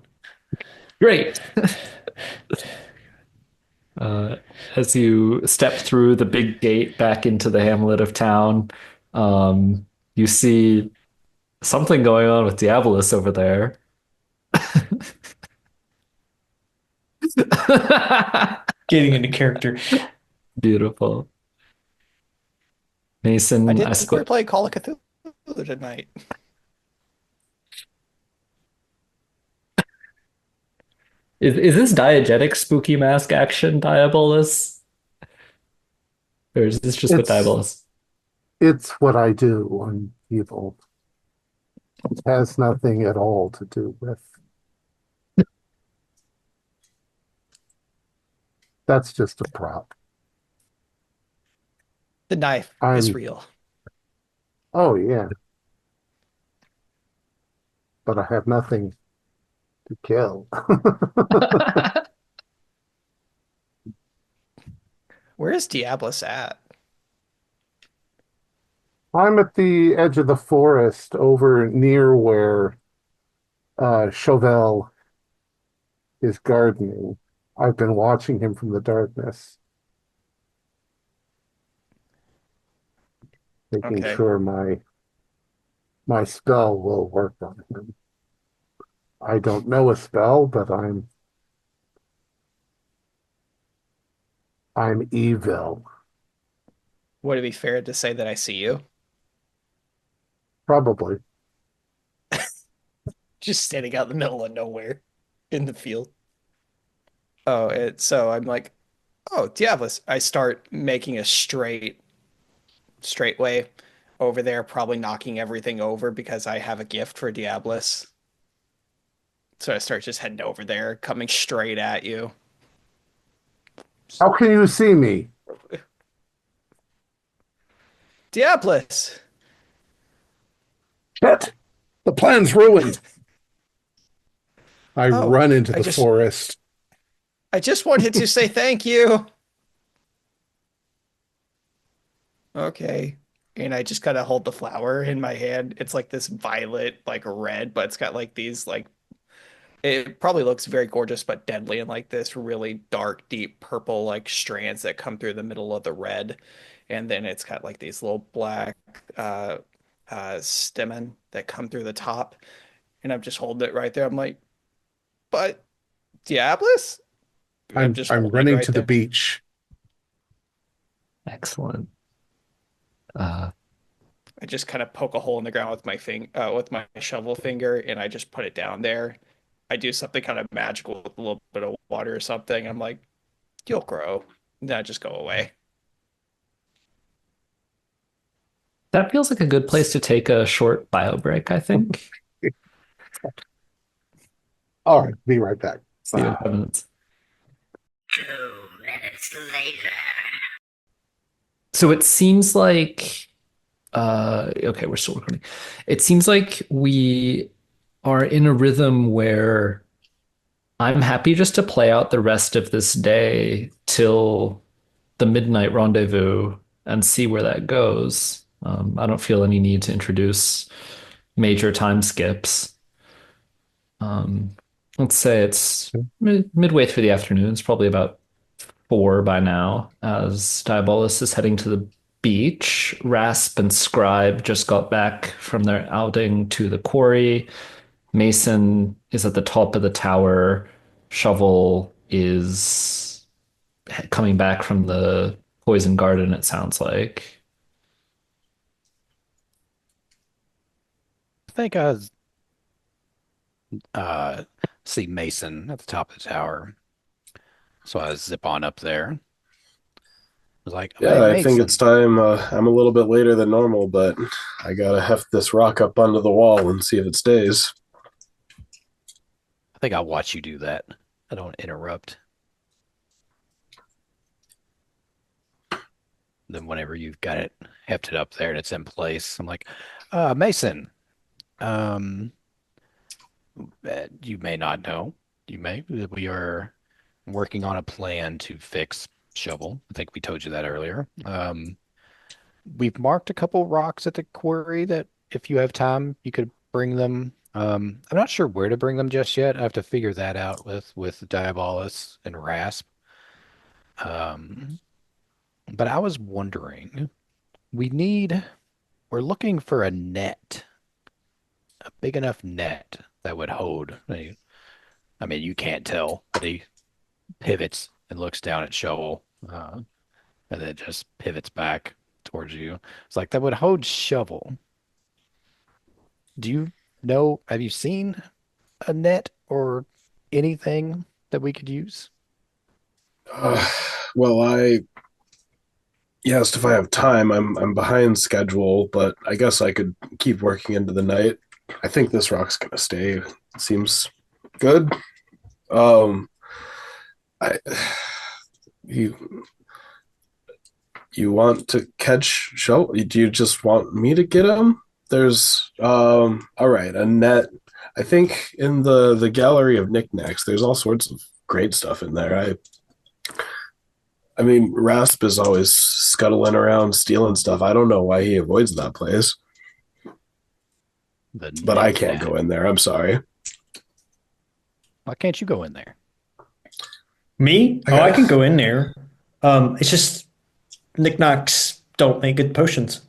Great. Uh, as you step through the big gate back into the hamlet of town, you see something going on with Diabolus over there. Getting into character. Beautiful. I Mason, didn't think we were playing Call of Cthulhu tonight. is this diegetic spooky mask action Diabolus? Or is this just with It's Diabolus? it's what I do. I'm evil. It has nothing at all to do with. That's just a prop. The knife is I'm. real. Oh yeah, but I have nothing to kill. Where is Diablos at? I'm at the edge of the forest over near where Chauvel is gardening. I've been watching him from the darkness, making Okay. sure my spell will work on him. I don't know a spell, but I'm evil. Would it be fair to say that I see you? Probably. Just standing out in the middle of nowhere in the field. Oh, so I'm like, oh, Diablos. I start making a straight way over there, probably knocking everything over because I have a gift for Diablos. So I start just heading over there, coming straight at you. How can you see me? Diablos! Shit! The plan's ruined. I Oh, run into I the just forest. I just wanted to say thank you. Okay. And I just kind of hold the flower in my hand. It's like this violet, like red, but it's got like these like it probably looks very gorgeous, but deadly, and like this really dark, deep purple like strands that come through the middle of the red. And then it's got like these little black uh stamen that come through the top. And I'm just holding it right there. I'm like, but Diablos? I'm just I'm holding it running right to the there. beach. Excellent. Uh, I just kind of poke a hole in the ground with with my shovel finger, and I just put it down there. I do something kind of magical with a little bit of water or something. I'm like, you'll grow. And then I just go away. that feels like a good place to take a short bio break, I think. All right, be right back. See you in 5 minutes. 2 minutes later. So it seems like okay, we're still recording. It seems like we are in a rhythm where I'm happy just to play out the rest of this day till the midnight rendezvous and see where that goes. I don't feel any need to introduce major time skips. Um, let's say it's midway through the afternoon. It's probably about 4 by now, as Diabolus is heading to the beach. Rasp and Scribe just got back from their outing to the quarry. Mason is at the top of the tower. Shovel is coming back from the poison garden, it sounds like. I think I uh, see Mason at the top of the tower. So I zip on up there. I was like, Yeah, hey, I think it's Mason. time. I'm a little bit later than normal, but I gotta heft this rock up onto the wall and see if it stays. I think I'll watch you do that. I don't interrupt. Then whenever you've got it hefted up there and it's in place, I'm like, Mason, um, you may not know. You may. We are working on a plan to fix Shovel. I think we told you that earlier. We've marked a couple rocks at the quarry that if you have time, you could bring them. I'm not sure where to bring them just yet. I have to figure that out with Diabolus and Rasp. Um, but I was wondering, we need, we're looking for a net, a big enough net that would hold. I mean, you can't tell, but he pivots and looks down at Shovel, and then just pivots back towards you. It's like that would hold Shovel. Do you know, have you seen a net or anything that we could use? Uh, well, I you asked if I have time. I'm behind schedule, but I guess I could keep working into the night. I think this rock's gonna stay. Seems good. Um, I you you want to catch show? Do you just want me to get him? There's all right, a net. I think in the gallery of knickknacks, there's all sorts of great stuff in there. I mean, Rasp is always scuttling around stealing stuff. I don't know why he avoids that place, The but I can't knickknack. go in there. I'm sorry. Why can't you go in there? Me? I Oh, I got can go in there. It's just knickknacks don't make good potions.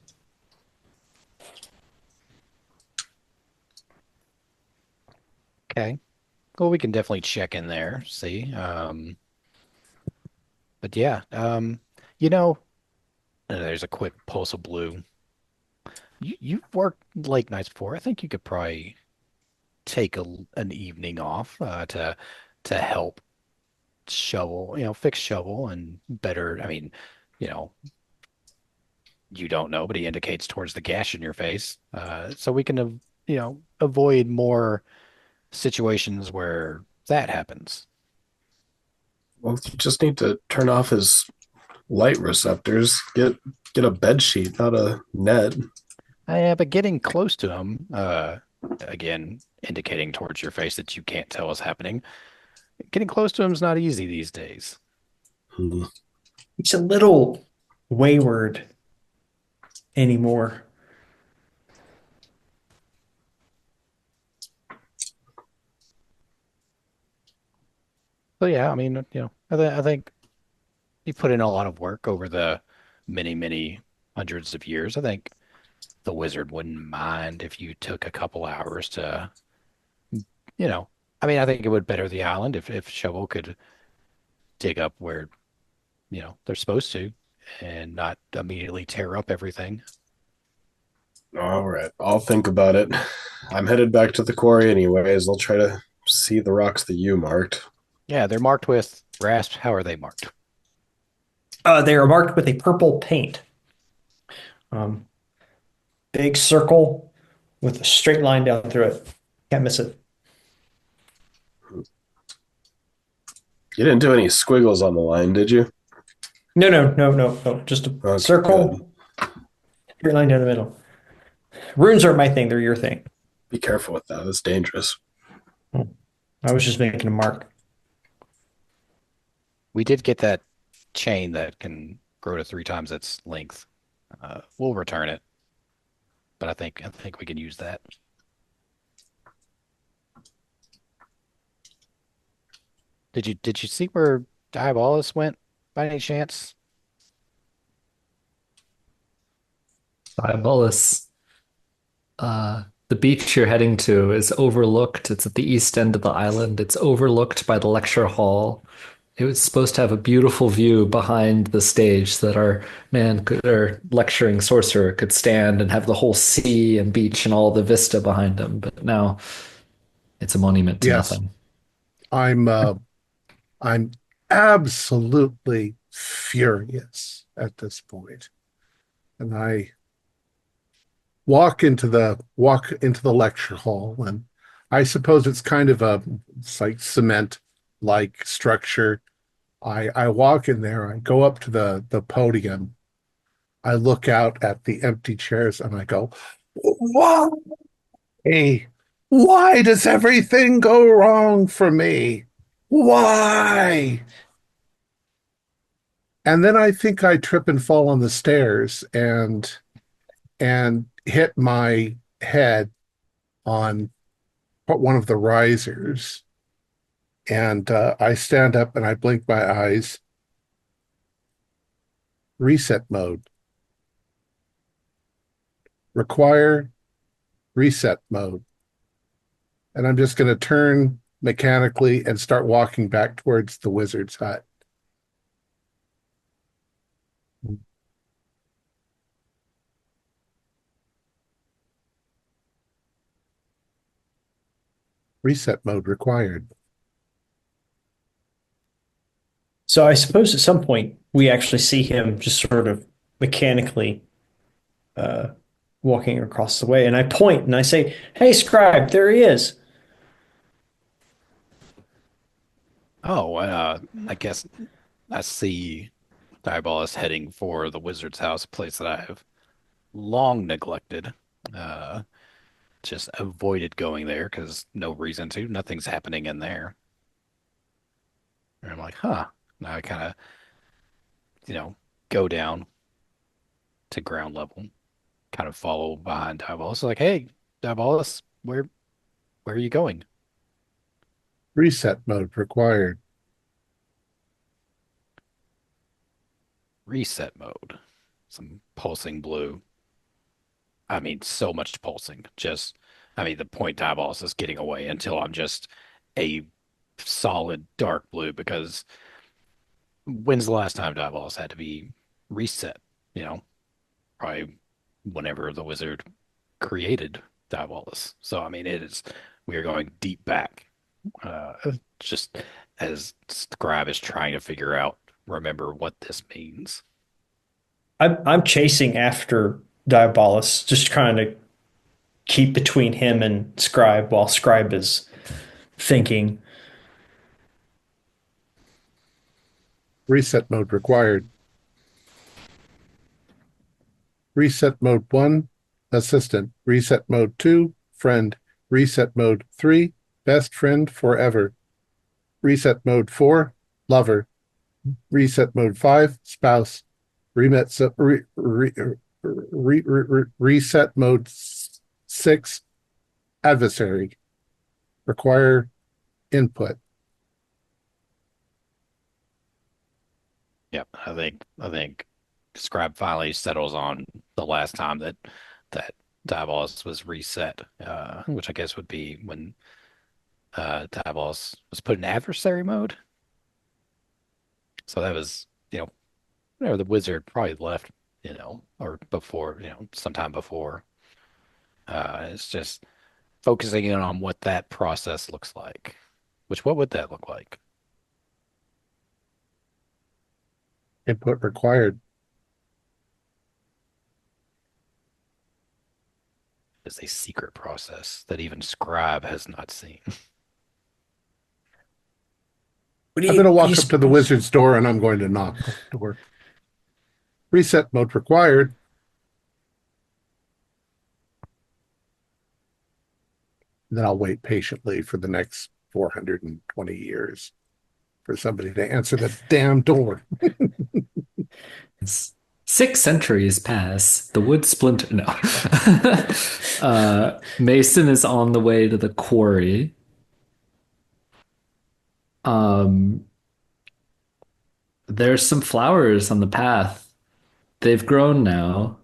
Okay. Well, we can definitely check in there, see. But yeah, you know, there's a quick pulse of blue. You've worked late nights before. I think you could probably take an evening off to help Shovel, fix Shovel and better. I mean, you know, you don't know, but he indicates towards the gash in your face. So we can, avoid more situations where that happens. well, you just need to turn off his light receptors. Get a bed sheet, not a net. Yeah, but getting close to him, again, indicating towards your face that you can't tell what's happening, Getting close to him is not easy these days. Hmm. He's a little wayward anymore. So yeah, I mean, I think he put in a lot of work over the many, many hundreds of years. I think the wizard wouldn't mind if you took a couple hours to, you know, I mean, I think it would better the island if Shovel could dig up where, they're supposed to and not immediately tear up everything. All right, I'll think about it. I'm headed back to the quarry anyways. I'll try to see the rocks that you marked. Yeah, they're marked with rasp. How are they marked? They are marked with a purple paint. Um, Big circle with a straight line down through it. Can't miss it. You didn't do any squiggles on the line, did you? No, no, no, no, no. Just a Okay, good. circle, straight line down the middle. Runes aren't my thing, they're your thing. Be careful with that. It's dangerous. I was just making a mark. We did get that chain that can grow to 3 times its length. We'll return it, but I think we can use that. Did you see where Diabolus went by any chance? Diabolus. The beach you're heading to is overlooked. It's at the east end of the island. It's overlooked by the lecture hall. It was supposed to have a beautiful view behind the stage so that our our lecturing sorcerer could stand and have the whole sea and beach and all the vista behind him. But now it's a monument to Yes, nothing. I'm absolutely furious at this point. And I walk into the lecture hall, and I suppose it's kind of it's like cement like structure. I walk in there, I go up to the podium, I look out at the empty chairs, and I go, why? Why does everything go wrong for me? Why? And then I think I trip and fall on the stairs and hit my head on one of the risers. And I stand up and I blink my eyes. Reset mode. Require reset mode. And I'm just going to turn mechanically and start walking back towards the wizard's hut. Reset mode required. So I suppose at some point we actually see him just sort of mechanically uh, walking across the way. And I point and I say, "Hey, scribe, there he is." Oh, I guess I see Diabolus heading for the wizard's house, a place that I have long neglected. Uh, just avoided going there because no reason to. Nothing's happening in there. And I'm like, huh. Now I kind of, you know, go down to ground level, kind of follow behind Diabolus. Like, hey, Diabolus, where are you going? Reset mode required. Reset mode. Some pulsing blue. I mean, so much pulsing. I mean, the point Diabolus is getting away until I'm just a solid dark blue because when's the last time Diabolus had to be reset? You know, probably whenever the wizard created Diabolus. So, I mean, we are going deep back. Uh, just as Scribe is trying to remember what this means. I'm chasing after Diabolus, just trying to keep between him and Scribe while Scribe is thinking. Reset mode required. Reset mode 1, assistant. Reset mode 2, friend. Reset mode 3, best friend forever. Reset mode 4, lover. Reset mode 5, spouse. Reset mode 6, adversary. Require input. Yep. I think Scribe finally settles on the last time that Diabolos was reset, which I guess would be when Diabolos was put in adversary mode. So that was, whenever the wizard probably left, or before, sometime before. It's just focusing in on what that process looks like. Which, what would that look like? Input required. It's a secret process that even Scribe has not seen. I'm going to walk up to the wizard's door and I'm going to knock on the door. Reset mode required. And then I'll wait patiently for the next 420 years for somebody to answer the damn door. It's 6 centuries pass. The wood splinter. No. Mason is on the way to the quarry. There's some flowers on the path. They've grown now.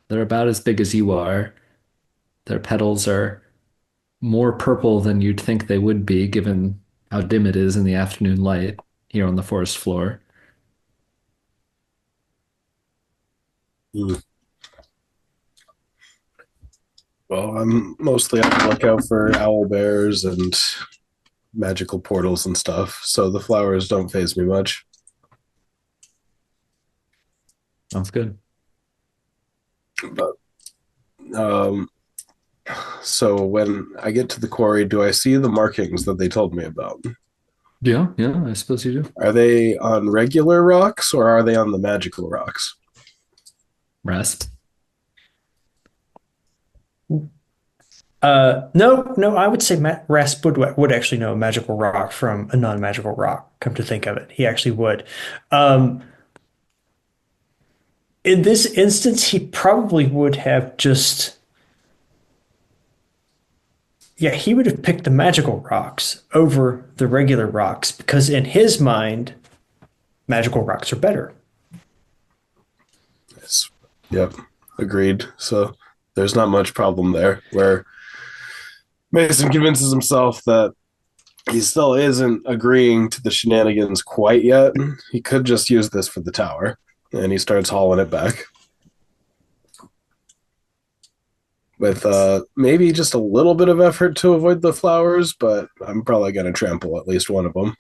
They're about as big as you are. Their petals are more purple than you'd think they would be, given how dim it is in the afternoon light here on the forest floor. Mm. Well, I'm mostly on the lookout for owl bears and magical portals and stuff, so the flowers don't faze me much. Sounds good. But so when I get to the quarry, do I see the markings that they told me about? Yeah, I suppose you do. Are they on regular rocks or are they on the magical rocks? Rasp. No, I would say Rasp would actually know a magical rock from a non-magical rock. Come to think of it, he actually would. In this instance, he probably would have just, yeah, he would have picked the magical rocks over the regular rocks because in his mind, magical rocks are better. Yes. Yep. Agreed. So there's not much problem there where Mason convinces himself that he still isn't agreeing to the shenanigans quite yet. He could just use this for the tower, and he starts hauling it back with maybe just a little bit of effort to avoid the flowers, but I'm probably going to trample at least one of them.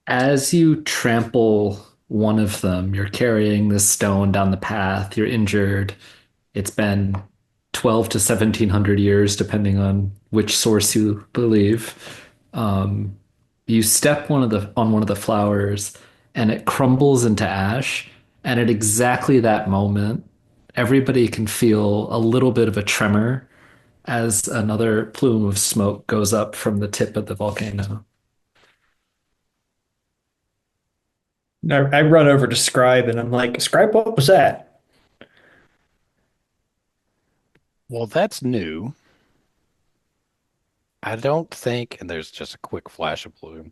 As you trample one of them, you're carrying this stone down the path. You're injured. It's been 12 to 1700 years, depending on which source you believe. You step on one of the flowers, and it crumbles into ash. And at exactly that moment, everybody can feel a little bit of a tremor as another plume of smoke goes up from the tip of the volcano. I run over to Scribe and I'm like, Scribe, what was that? Well, that's new. I don't think, and there's just a quick flash of blue.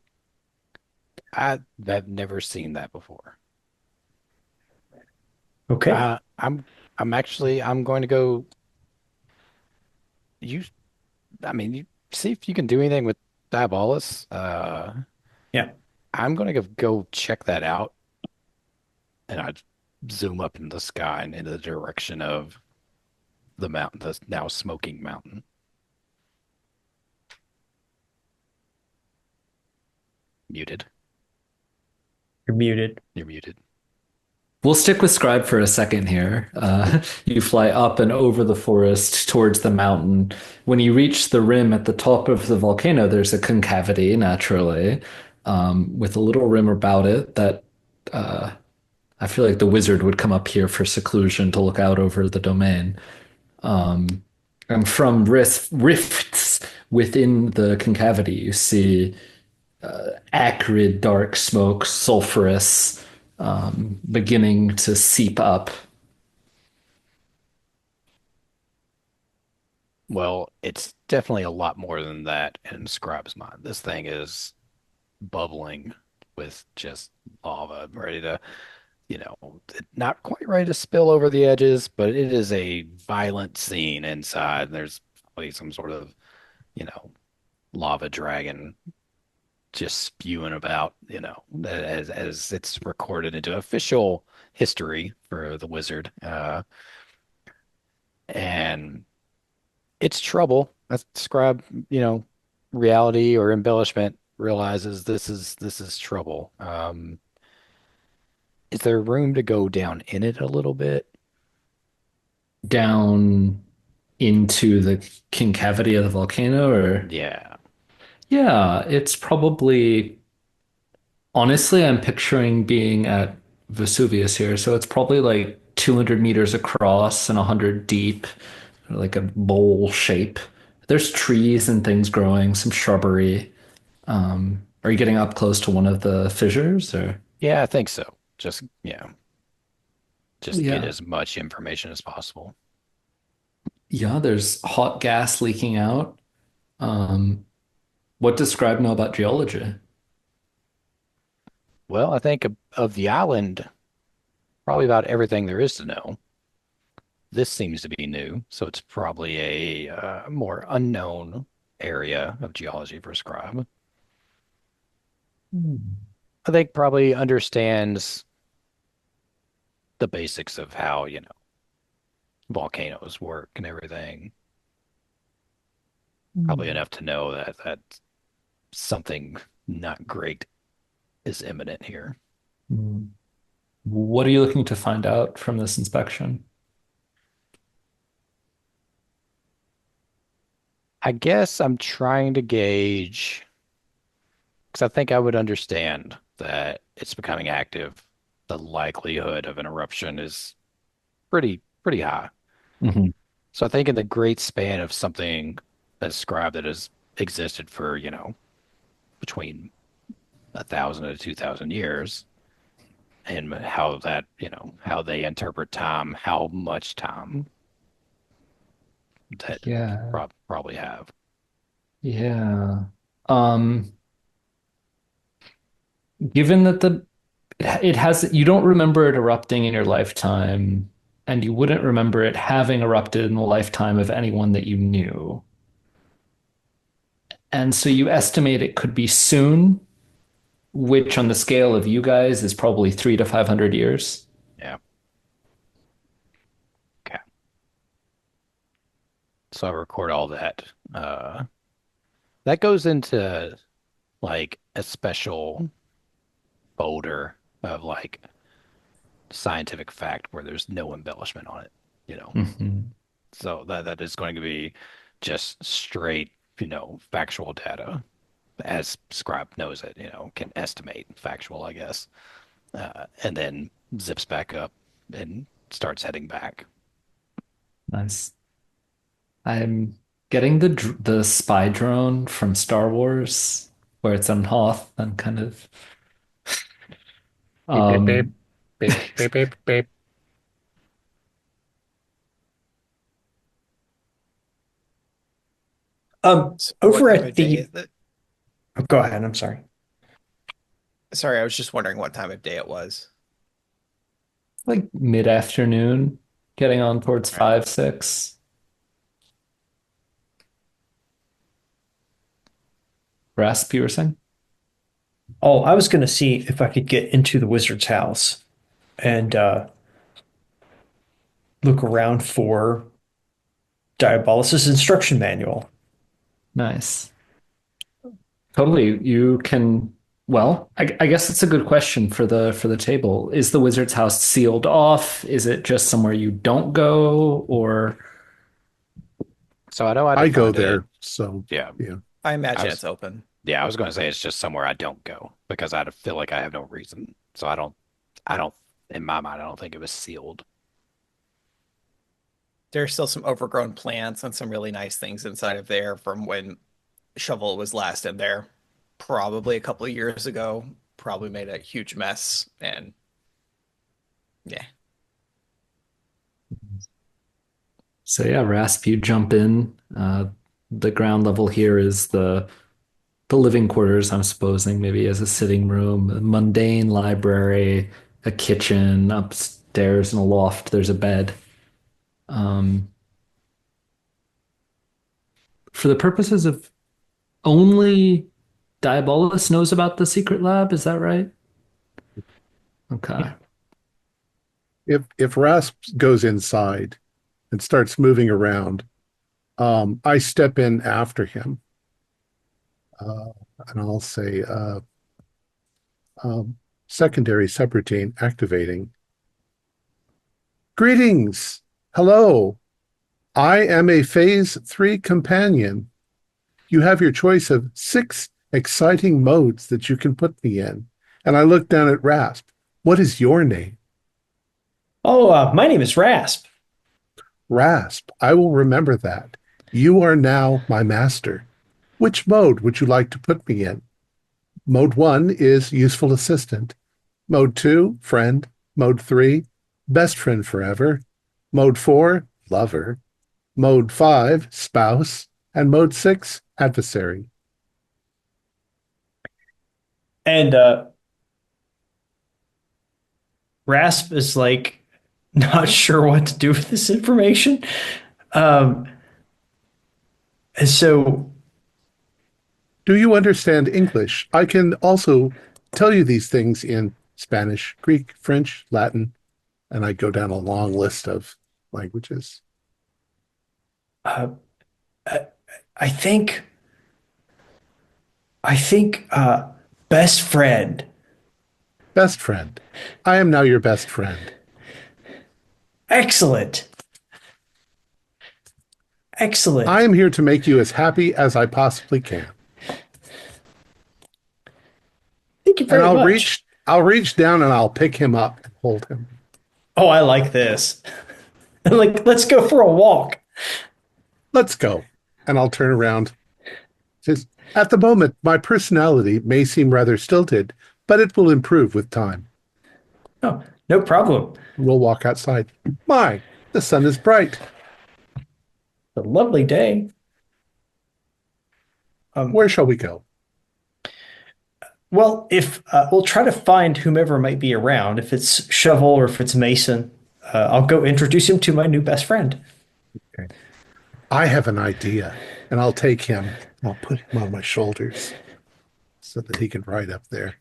I've never seen that before. Okay. I'm going to go. You, you see if you can do anything with Diabolus. Yeah. I'm going to go check that out, and I zoom up in the sky and in the direction of the mountain, the now smoking mountain. Muted. You're muted. You're muted. We'll stick with Scribe for a second here. You fly up and over the forest towards the mountain. When you reach the rim at the top of the volcano, there's a concavity, naturally, with a little rim about it that I feel like the wizard would come up here for seclusion to look out over the domain. And from rifts within the concavity, you see acrid, dark smoke, sulfurous, beginning to seep up. Well, it's definitely a lot more than that in Scribe's mind. This thing is bubbling with just lava, ready to, not quite ready to spill over the edges, but it is a violent scene inside. There's probably some sort of, you know, lava dragon just spewing about, as it's recorded into official history for the wizard. And it's trouble. That's Scribe, reality or embellishment realizes this is trouble. Is there room to go down in it a little bit? Down into the concavity of the volcano, or Yeah. yeah, it's probably honestly, I'm picturing being at Vesuvius here, so it's probably like 200 meters across and 100 deep, like a bowl shape. There's trees and things growing, some shrubbery. Are you getting up close to one of the fissures, or? Yeah, I think so. Just get Yeah. as much information as possible. Yeah, there's hot gas leaking out. Um, what does Scribe know about geology? Well, I think of the island, probably about everything there is to know. This seems to be new, so it's probably a more unknown area of geology for Scribe. I think probably understands the basics of how, volcanoes work and everything. Probably enough to know that something not great is imminent here. Hmm. What are you looking to find out from this inspection? I guess I'm trying to gauge because I think I would understand that it's becoming active. The likelihood of an eruption is pretty high. Mhm. So I think in the great span of something that's described that has existed for, between 1,000 to 2,000 years, and how that, how they interpret time, how much time that Yeah. probably have. Yeah. Um, given that it has you don't remember it erupting in your lifetime, and you wouldn't remember it having erupted in the lifetime of anyone that you knew. And so you estimate it could be soon, which on the scale of you guys is probably 300 to 500 years. Yeah. Okay. So I record all that. That goes into like a special folder of like scientific fact where there's no embellishment on it, you know. Mhm. So that is going to be just straight, factual data as Scribe knows it, can estimate factual, I guess. And then zips back up and starts heading back. Nice. I'm getting the spy drone from Star Wars, where it's on Hoth and kind of Beep, beep, beep, um beep, beep, beep, beep. So what Over time at of day the is it? oh, go ahead, I'm sorry. Sorry, I was just wondering what time of day it was. like mid-afternoon, getting on towards Right. 5, 6. Rasp, you were saying? Oh, I was going to see if I could get into the wizard's house and look around for Diabolus's instruction manual. Nice. Totally. You can, well, I guess it's a good question for the table. Is the wizard's house sealed off? Is it just somewhere you don't go, or So I know I I go defined it. there, so Yeah. yeah. I I imagine was it's open. Yeah, I was going to say it's just somewhere I don't go because I feel like I have no reason. So I don't, in my mind, I don't think it was sealed. There's still some overgrown plants and some really nice things inside of there from when Shovel was last in there, probably a couple of years ago. Probably made a huge mess, and yeah. So yeah, Rasp, you jump in. The ground level here is the living quarters, I'm supposing, maybe as a sitting room, a mundane library, a kitchen, upstairs in a loft, there's a bed. Um, for the purposes of only Diabolus knows about the secret lab, is that right? Okay. Yeah. If Rasp goes inside and starts moving around, I step in after him, uh, and I'll say, um, "Secondary subroutine activating. Greetings, hello. I am a Phase 3 companion. You have your choice of 6 exciting modes that you can put me in." And I look down at Rasp. "What is your name?" Oh, my name is Rasp. "Rasp. I will remember that. You are now my master. Which mode would you like to put me in?" Mode 1 is useful assistant. Mode 2, friend. Mode 3, best friend forever. Mode 4, lover. Mode 5, spouse. And mode 6, adversary. And Rasp is like not sure what to do with this information. Um, and so, Do you understand English? I can also tell you these things in Spanish, Greek, French, Latin, and I go down a long list of languages. uh, I I think, best friend. Best friend. I am now your best friend. Excellent. I Excellent. am here to make you as happy as I possibly can. Thank you And very much. I'll reach down and I'll pick him up and hold him. Oh, I like this. Like, let's go for a walk. "Let's go." And I'll turn around. Says, "At the moment, my personality may seem rather stilted, but it will improve with time." Oh, no problem. We'll walk outside. "My, the sun is bright. A lovely day. Where shall we go?" Well, if we'll try to find whomever might be around, if it's Shovel or if it's Mason, I'll go introduce him to my new best friend. Okay. "I have an idea." And I'll take him. I'll put him on my shoulders so that he can ride up there.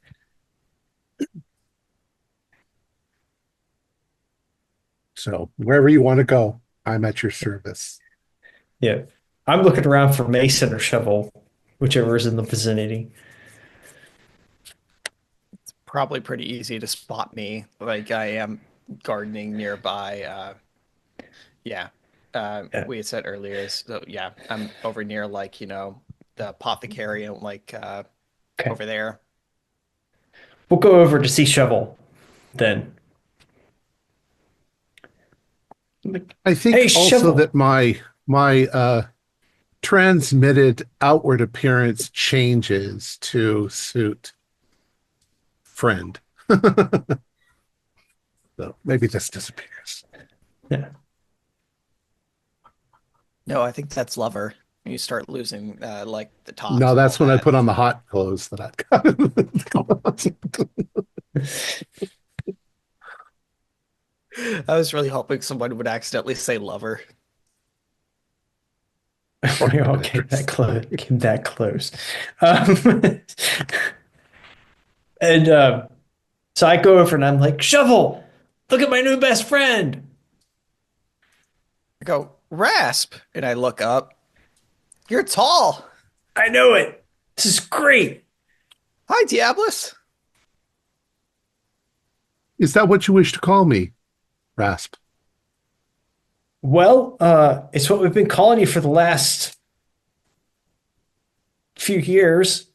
So wherever you want to go, I'm at your service. Yeah, I'm looking around for Mason or Shovel, whichever is in the vicinity. Probably pretty easy to spot me. Like I am gardening nearby. Yeah. Yeah. We had said earlier, so yeah, I'm over near like, the apothecary and like Okay, over there. we'll go over to see Shovel then. I Hey, think also Shovel. that my transmitted outward appearance changes to suit friend. So maybe this disappears. Yeah. No, I think that's lover. You start losing like the tops No, and all that's when I that. put on the hot clothes that I've got. I was really hoping someone would accidentally say lover. We all came that close. Came that close. Um, and so I go over and I'm like, Shovel, look at my new best friend. I go, Rasp, and I look up. You're tall. I know it. This is great. Hi, Diablos. Is that what you wish to call me, Rasp? Well, it's what we've been calling you for the last few years.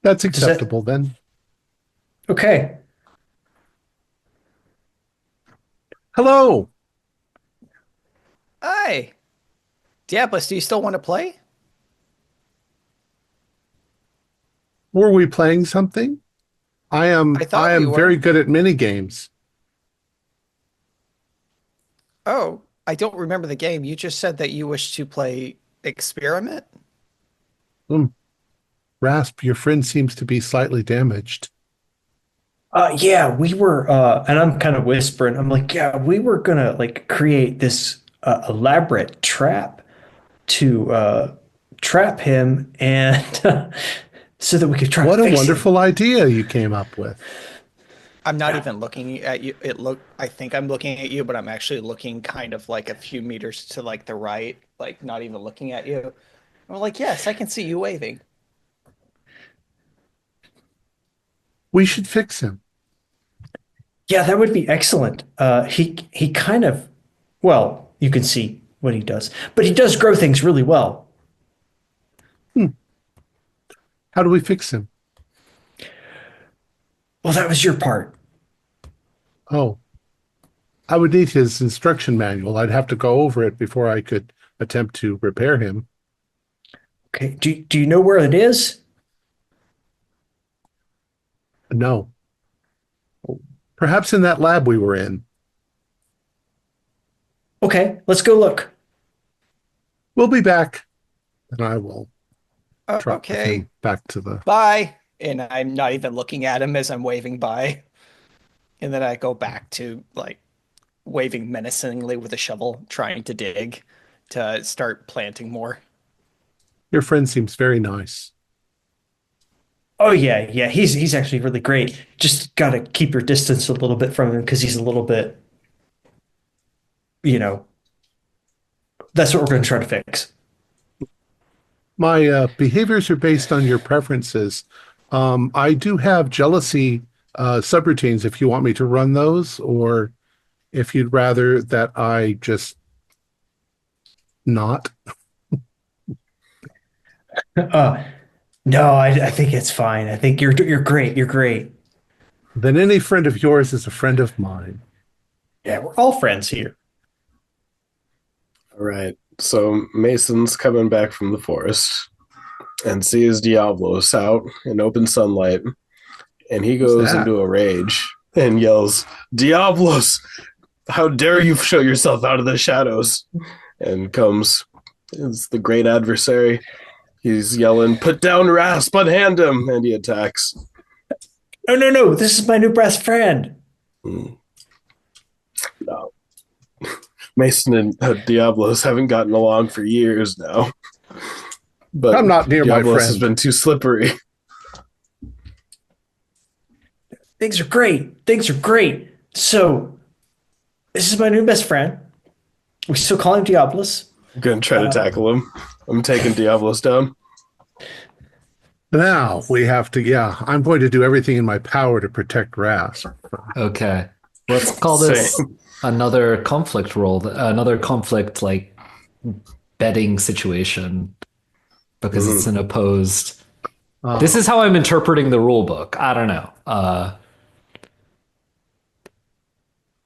That's Does that acceptable then. okay? Hello. Hi. Diablos, do you still want to play? Were we playing something? I I am thought I we am very were. good at mini games. Oh, I don't remember the game. You just said that you wish to play Experiment. Hmm. Rasp, your friend seems to be slightly damaged. Yeah, we were, and I'm kind of whispering. I'm like, yeah, we were gonna like create this elaborate trap to trap him, and so that we could try to What a fix him. wonderful idea you came up with. I'm not Yeah. even looking at you. I think I'm looking at you, but I'm actually looking kind of like a few meters to like the right, like not even looking at you. I'm like, yes, I can see you waving. We should fix him. Yeah, that would be excellent. He kind of, well, you can see what he does, but he does grow things really well. Hmm. How do we fix him? Well, that was your part. Oh, I would need his instruction manual. I'd have to go over it before I could attempt to repair him. Okay, do you know where it is? No. Perhaps in that lab we were in. Okay, let's go look. We'll be back. And I will trot with Okay, him back to the. bye. And I'm not even looking at him as I'm waving by. And then I go back to like waving menacingly with a shovel, trying to dig to start planting more. Your friend seems very nice. Oh yeah, yeah, he's actually really great. Just got to keep your distance a little bit from him because he's a little bit, you know, that's what we're going to try to fix. My behaviors are based on your preferences. I do have jealousy subroutines if you want me to run those, or if you'd rather that I just not. Uh, no, I think it's fine. I think you're great. You're great. Then any friend of yours is a friend of mine. Yeah, we're all friends here. All right. So Mason's coming back from the forest and sees Diablos out in open sunlight, and he Who's goes that? into a rage and yells, "Diablos! How dare you show yourself out of the shadows?" And comes is the great adversary. He's yelling, "Put down Rasp, unhand him!" And he attacks. No, no, no. This is my new best friend. Mm. No. Mason and Diablos haven't gotten along for years now. But I'm not near my Diablos has friend. been too slippery. Things are great. Things are great. So this is my new best friend. We still call him Diablos. I'm going to try to tackle him. I'm taking Diablos down. Now we have to, yeah, I'm going to do everything in my power to protect Rasp. Okay. Let's call this Same. another conflict roll, another conflict like betting situation because it's Mhm. an opposed. Uh, This is how I'm interpreting the rule book. I don't know.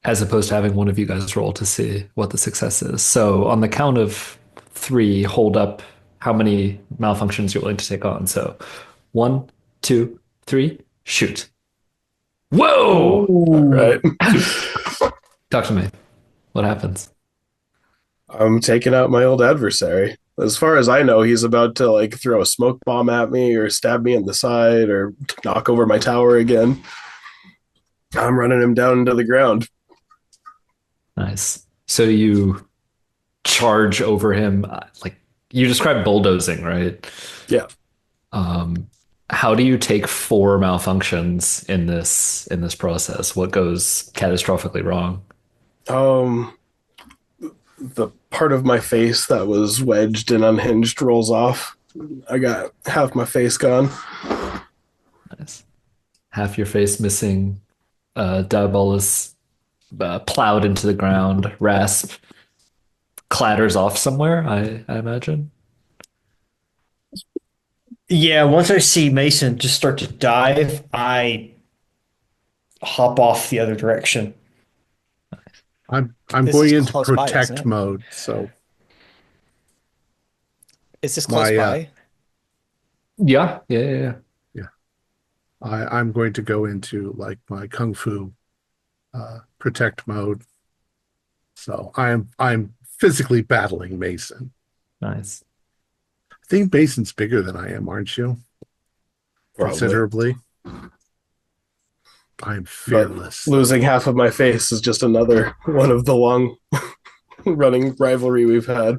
As opposed to having one of you guys roll to see what the success is. So on the count of three, hold up how many malfunctions you're willing to take on. So 1, 2, 3, shoot. Whoa! All right. Talk to me. What happens? I'm taking out my old adversary. As far as I know, he's about to like throw a smoke bomb at me or stab me in the side or knock over my tower again. I'm running him down into the ground. Nice. So you charge over him, like you described bulldozing, right? Yeah. How do you take four malfunctions in this process? What goes catastrophically wrong? Um, the part of my face that was wedged and unhinged rolls off. I got half my face gone. Nice. Half your face missing. Diabolus plowed into the ground. Rasp clatters off somewhere, I imagine. Yeah, once I see Mason just start to dive, I hop off the other direction. I'm This going is into close by, isn't protect it? mode. So Is this close my by? Yeah, yeah, yeah, yeah. yeah, I'm going to go into like my kung fu protect mode. So I'm physically battling Mason. Nice. I think Mason's bigger than I am, aren't you? Probably. Considerably. I'm But fearless. losing half of my face is just another one of the long running rivalry we've had.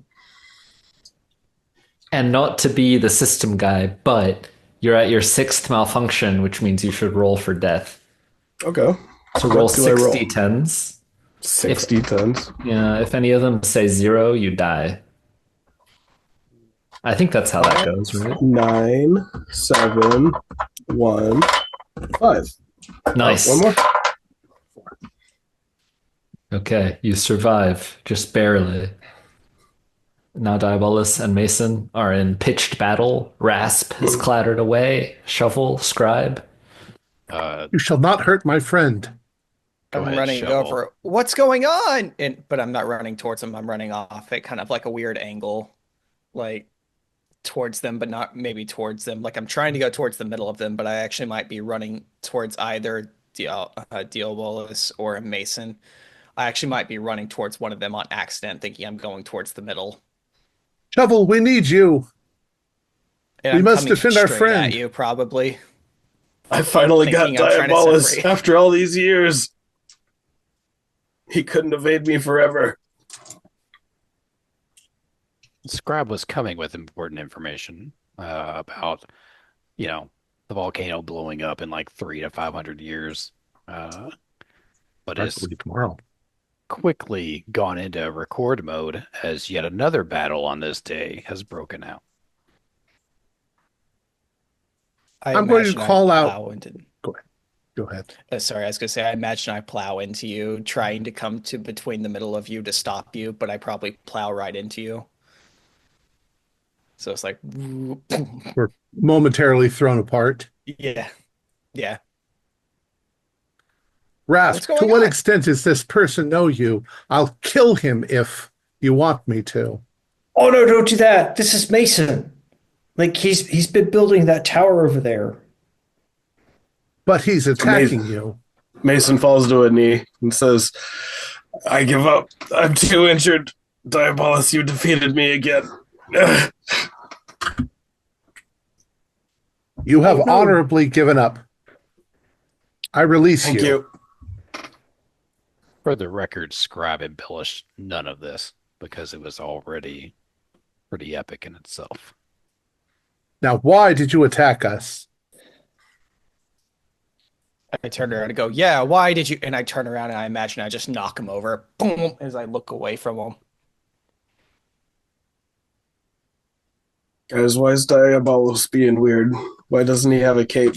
And not to be the system guy, but you're at your 6th malfunction, which means you should roll for death. Okay. So What roll do I 6 roll? d10s. 60 tons. Yeah, if any of them say 0, you die. I think that's how that goes, right? 9, 7, 1, 5. Nice. Oh, one more. Okay, you survive, just barely. Now Diabolus and Mason are in pitched battle. Rasp has clattered away. Shovel, Scribe. You shall not hurt my friend. Go I'm ahead, running Shovel. over. What's going on? But I'm not running towards them. I'm running off at kind of like a weird angle, like towards them, but not maybe towards them. Like I'm trying to go towards the middle of them, but I actually might be running towards either Diabolus or Mason. I actually might be running towards one of them on accident, thinking I'm going towards the middle. Shovel, we need you. And We I'm must coming defend our straight friend. at you, probably. I finally got Thinking I'm trying to Diabolus separate. after all these years. He couldn't evade me forever. Scribe was coming with important information about, the volcano blowing up in like 300 to 500 years. But has Practically tomorrow. quickly gone into record mode as yet another battle on this day has broken out. I'm going to imagine I call out- plow into- Go ahead. Sorry, I was gonna say, I imagine I plow into you, trying to come to between the middle of you to stop you, but I probably plow right into you. So it's like, We're momentarily thrown apart. yeah, yeah. Rasp, What's to going what on? extent does this person know you? I'll kill him if you want me to. Oh no, don't do that. This is Mason. Like he's been building that tower over there. But he's attacking you. Mason falls to a knee and says, I give up. I'm too injured. Diabolus, you defeated me again. You have Oh, no. honorably given up. I release Thank you. For the record, Scribe embellished none of this because it was already pretty epic in itself. Now, why did you attack us? I turn around and go, yeah, why did you? And I turn around and I imagine I just knock him over, boom, as I look away from him. Guys, why is Diabolus being weird? Why doesn't he have a cape?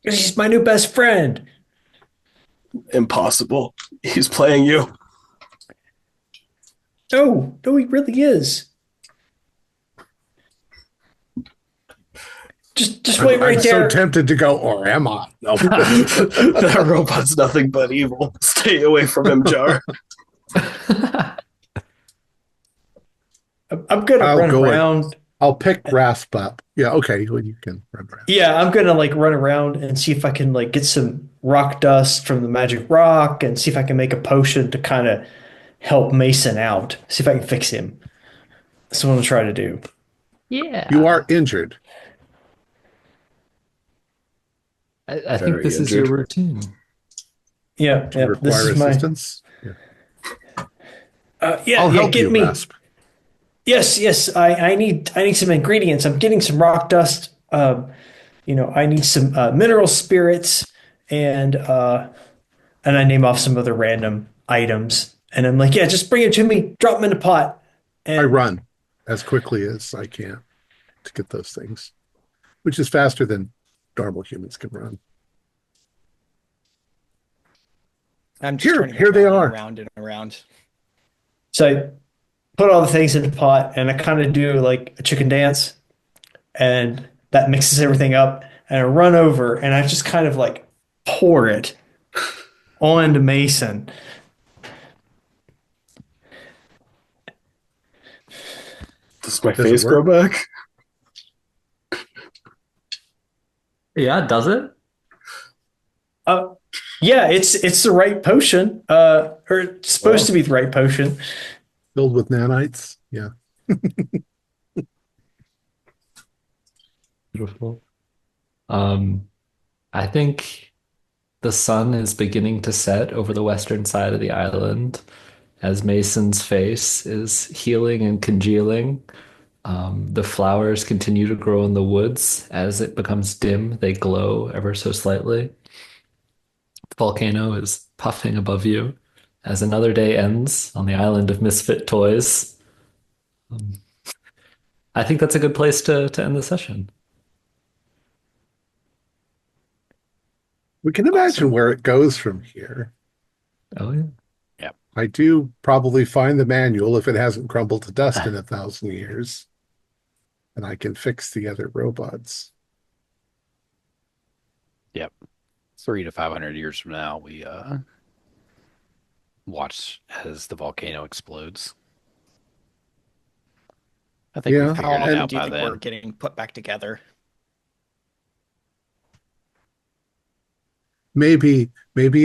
He's my new best friend. Impossible. He's playing you. No, he really is. Just wait right I'm there. so tempted to go, or am I? No. That robot's nothing but evil. Stay away from him, Jar. I'm gonna I'll run go around. I'll pick Rasp up. Yeah, okay. Well, you can run around. Yeah, I'm gonna like run around and see if I can like get some rock dust from the magic rock and see if I can make a potion to kind of help Mason out. See if I can fix him. That's what I'm trying to do. Yeah. You are injured. I think Very this is your injured. routine. Yeah, Do you yeah. This require is my. assistance? Yeah. Yeah, I'll yeah. help Get you, me. Rasp. Yes. I need some ingredients. I'm getting some rock dust. I need some mineral spirits and I name off some other random items. And I'm like, yeah, just bring it to me. Drop them in the pot. And I run as quickly as I can to get those things, which is faster than normal humans can run. I'm just turning Here they around are. and around and around. So I put all the things in the pot and I kind of do like a chicken dance and that mixes everything up and I run over and I just kind of like pour it onto Mason. Does my Does it face grow work? back? Yeah, does it? Uh, yeah, it's the right potion. Or it's supposed to be the right potion. Filled with nanites. Yeah. Beautiful. Um, I think the sun is beginning to set over the western side of the island as Mason's face is healing and congealing. The flowers continue to grow in the woods. As it becomes dim, they glow ever so slightly. The volcano is puffing above you as another day ends on the island of Misfit Toys. Um, I think that's a good place to end the session. We can imagine where it goes from here. Oh, yeah. I do probably find the manual if it hasn't crumbled to dust in 1,000 years. And I can fix the other robots. Yep. 300 to 500 years from now, we watch as the volcano explodes. I think we Yeah, How figured it often out do you by think then. we're getting put back together? maybe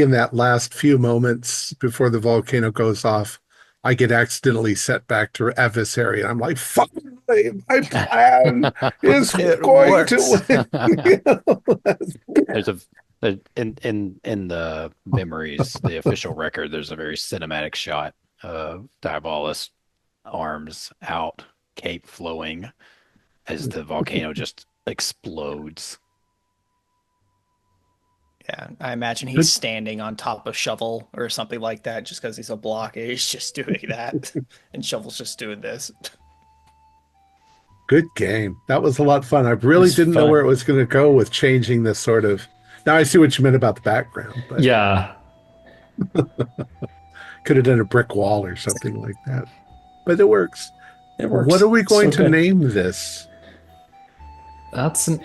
in that last few moments before the volcano goes off, I get accidentally set back to adversary, and I'm like, finally, my plan is It going to works. win. There's a in the memories, the official record, there's a very cinematic shot of Diabolus arms out, cape flowing as the volcano just explodes. Yeah, I imagine he's standing on top of Shovel or something like that just because he's a block. He's just doing that. And Shovel's just doing this. Good game. That was a lot of fun. I really It's didn't know fun. where it was going to go with changing this sort of. Now I see what you meant about the background, but Yeah. could have done a brick wall or something like that. But it works. It works. What are we going So to good. name this? That's an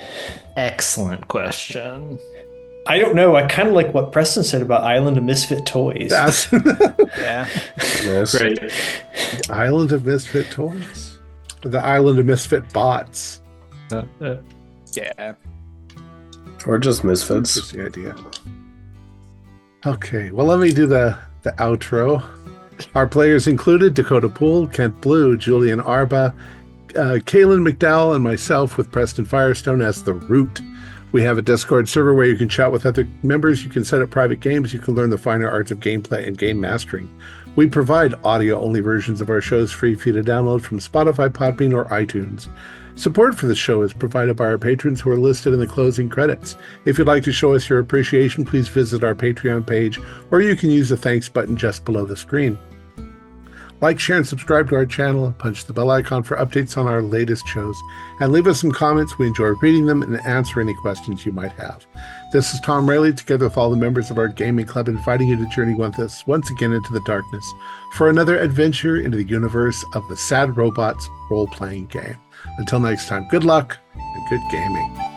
excellent question. I don't know. I kind of like what Preston said about Island of Misfit Toys. That's Yeah. Yes. Great. Island of Misfit Toys. The Island of Misfit Bots. Yeah. Or just misfits. That's the idea. Okay, well, let me do the outro. Our players included Dakota Poole, Kent Blue, Julian Arba, Kaylin McDowell, and myself with Preston Firestone as the Root. We have a Discord server where you can chat with other members, you can set up private games, you can learn the finer arts of gameplay and game mastering. We provide audio-only versions of our shows free for you to download from Spotify, Podbean, or iTunes. Support for the show is provided by our patrons who are listed in the closing credits. If you'd like to show us your appreciation, please visit our Patreon page, or you can use the thanks button just below the screen. Like, share, and subscribe to our channel, punch the bell icon for updates on our latest shows, and leave us some comments. We enjoy reading them and answer any questions you might have. This is Thom Raley, together with all the members of our gaming club, inviting you to journey with us once again into the darkness for another adventure into the universe of the Sad Robots role-playing game. Until next time, good luck and good gaming.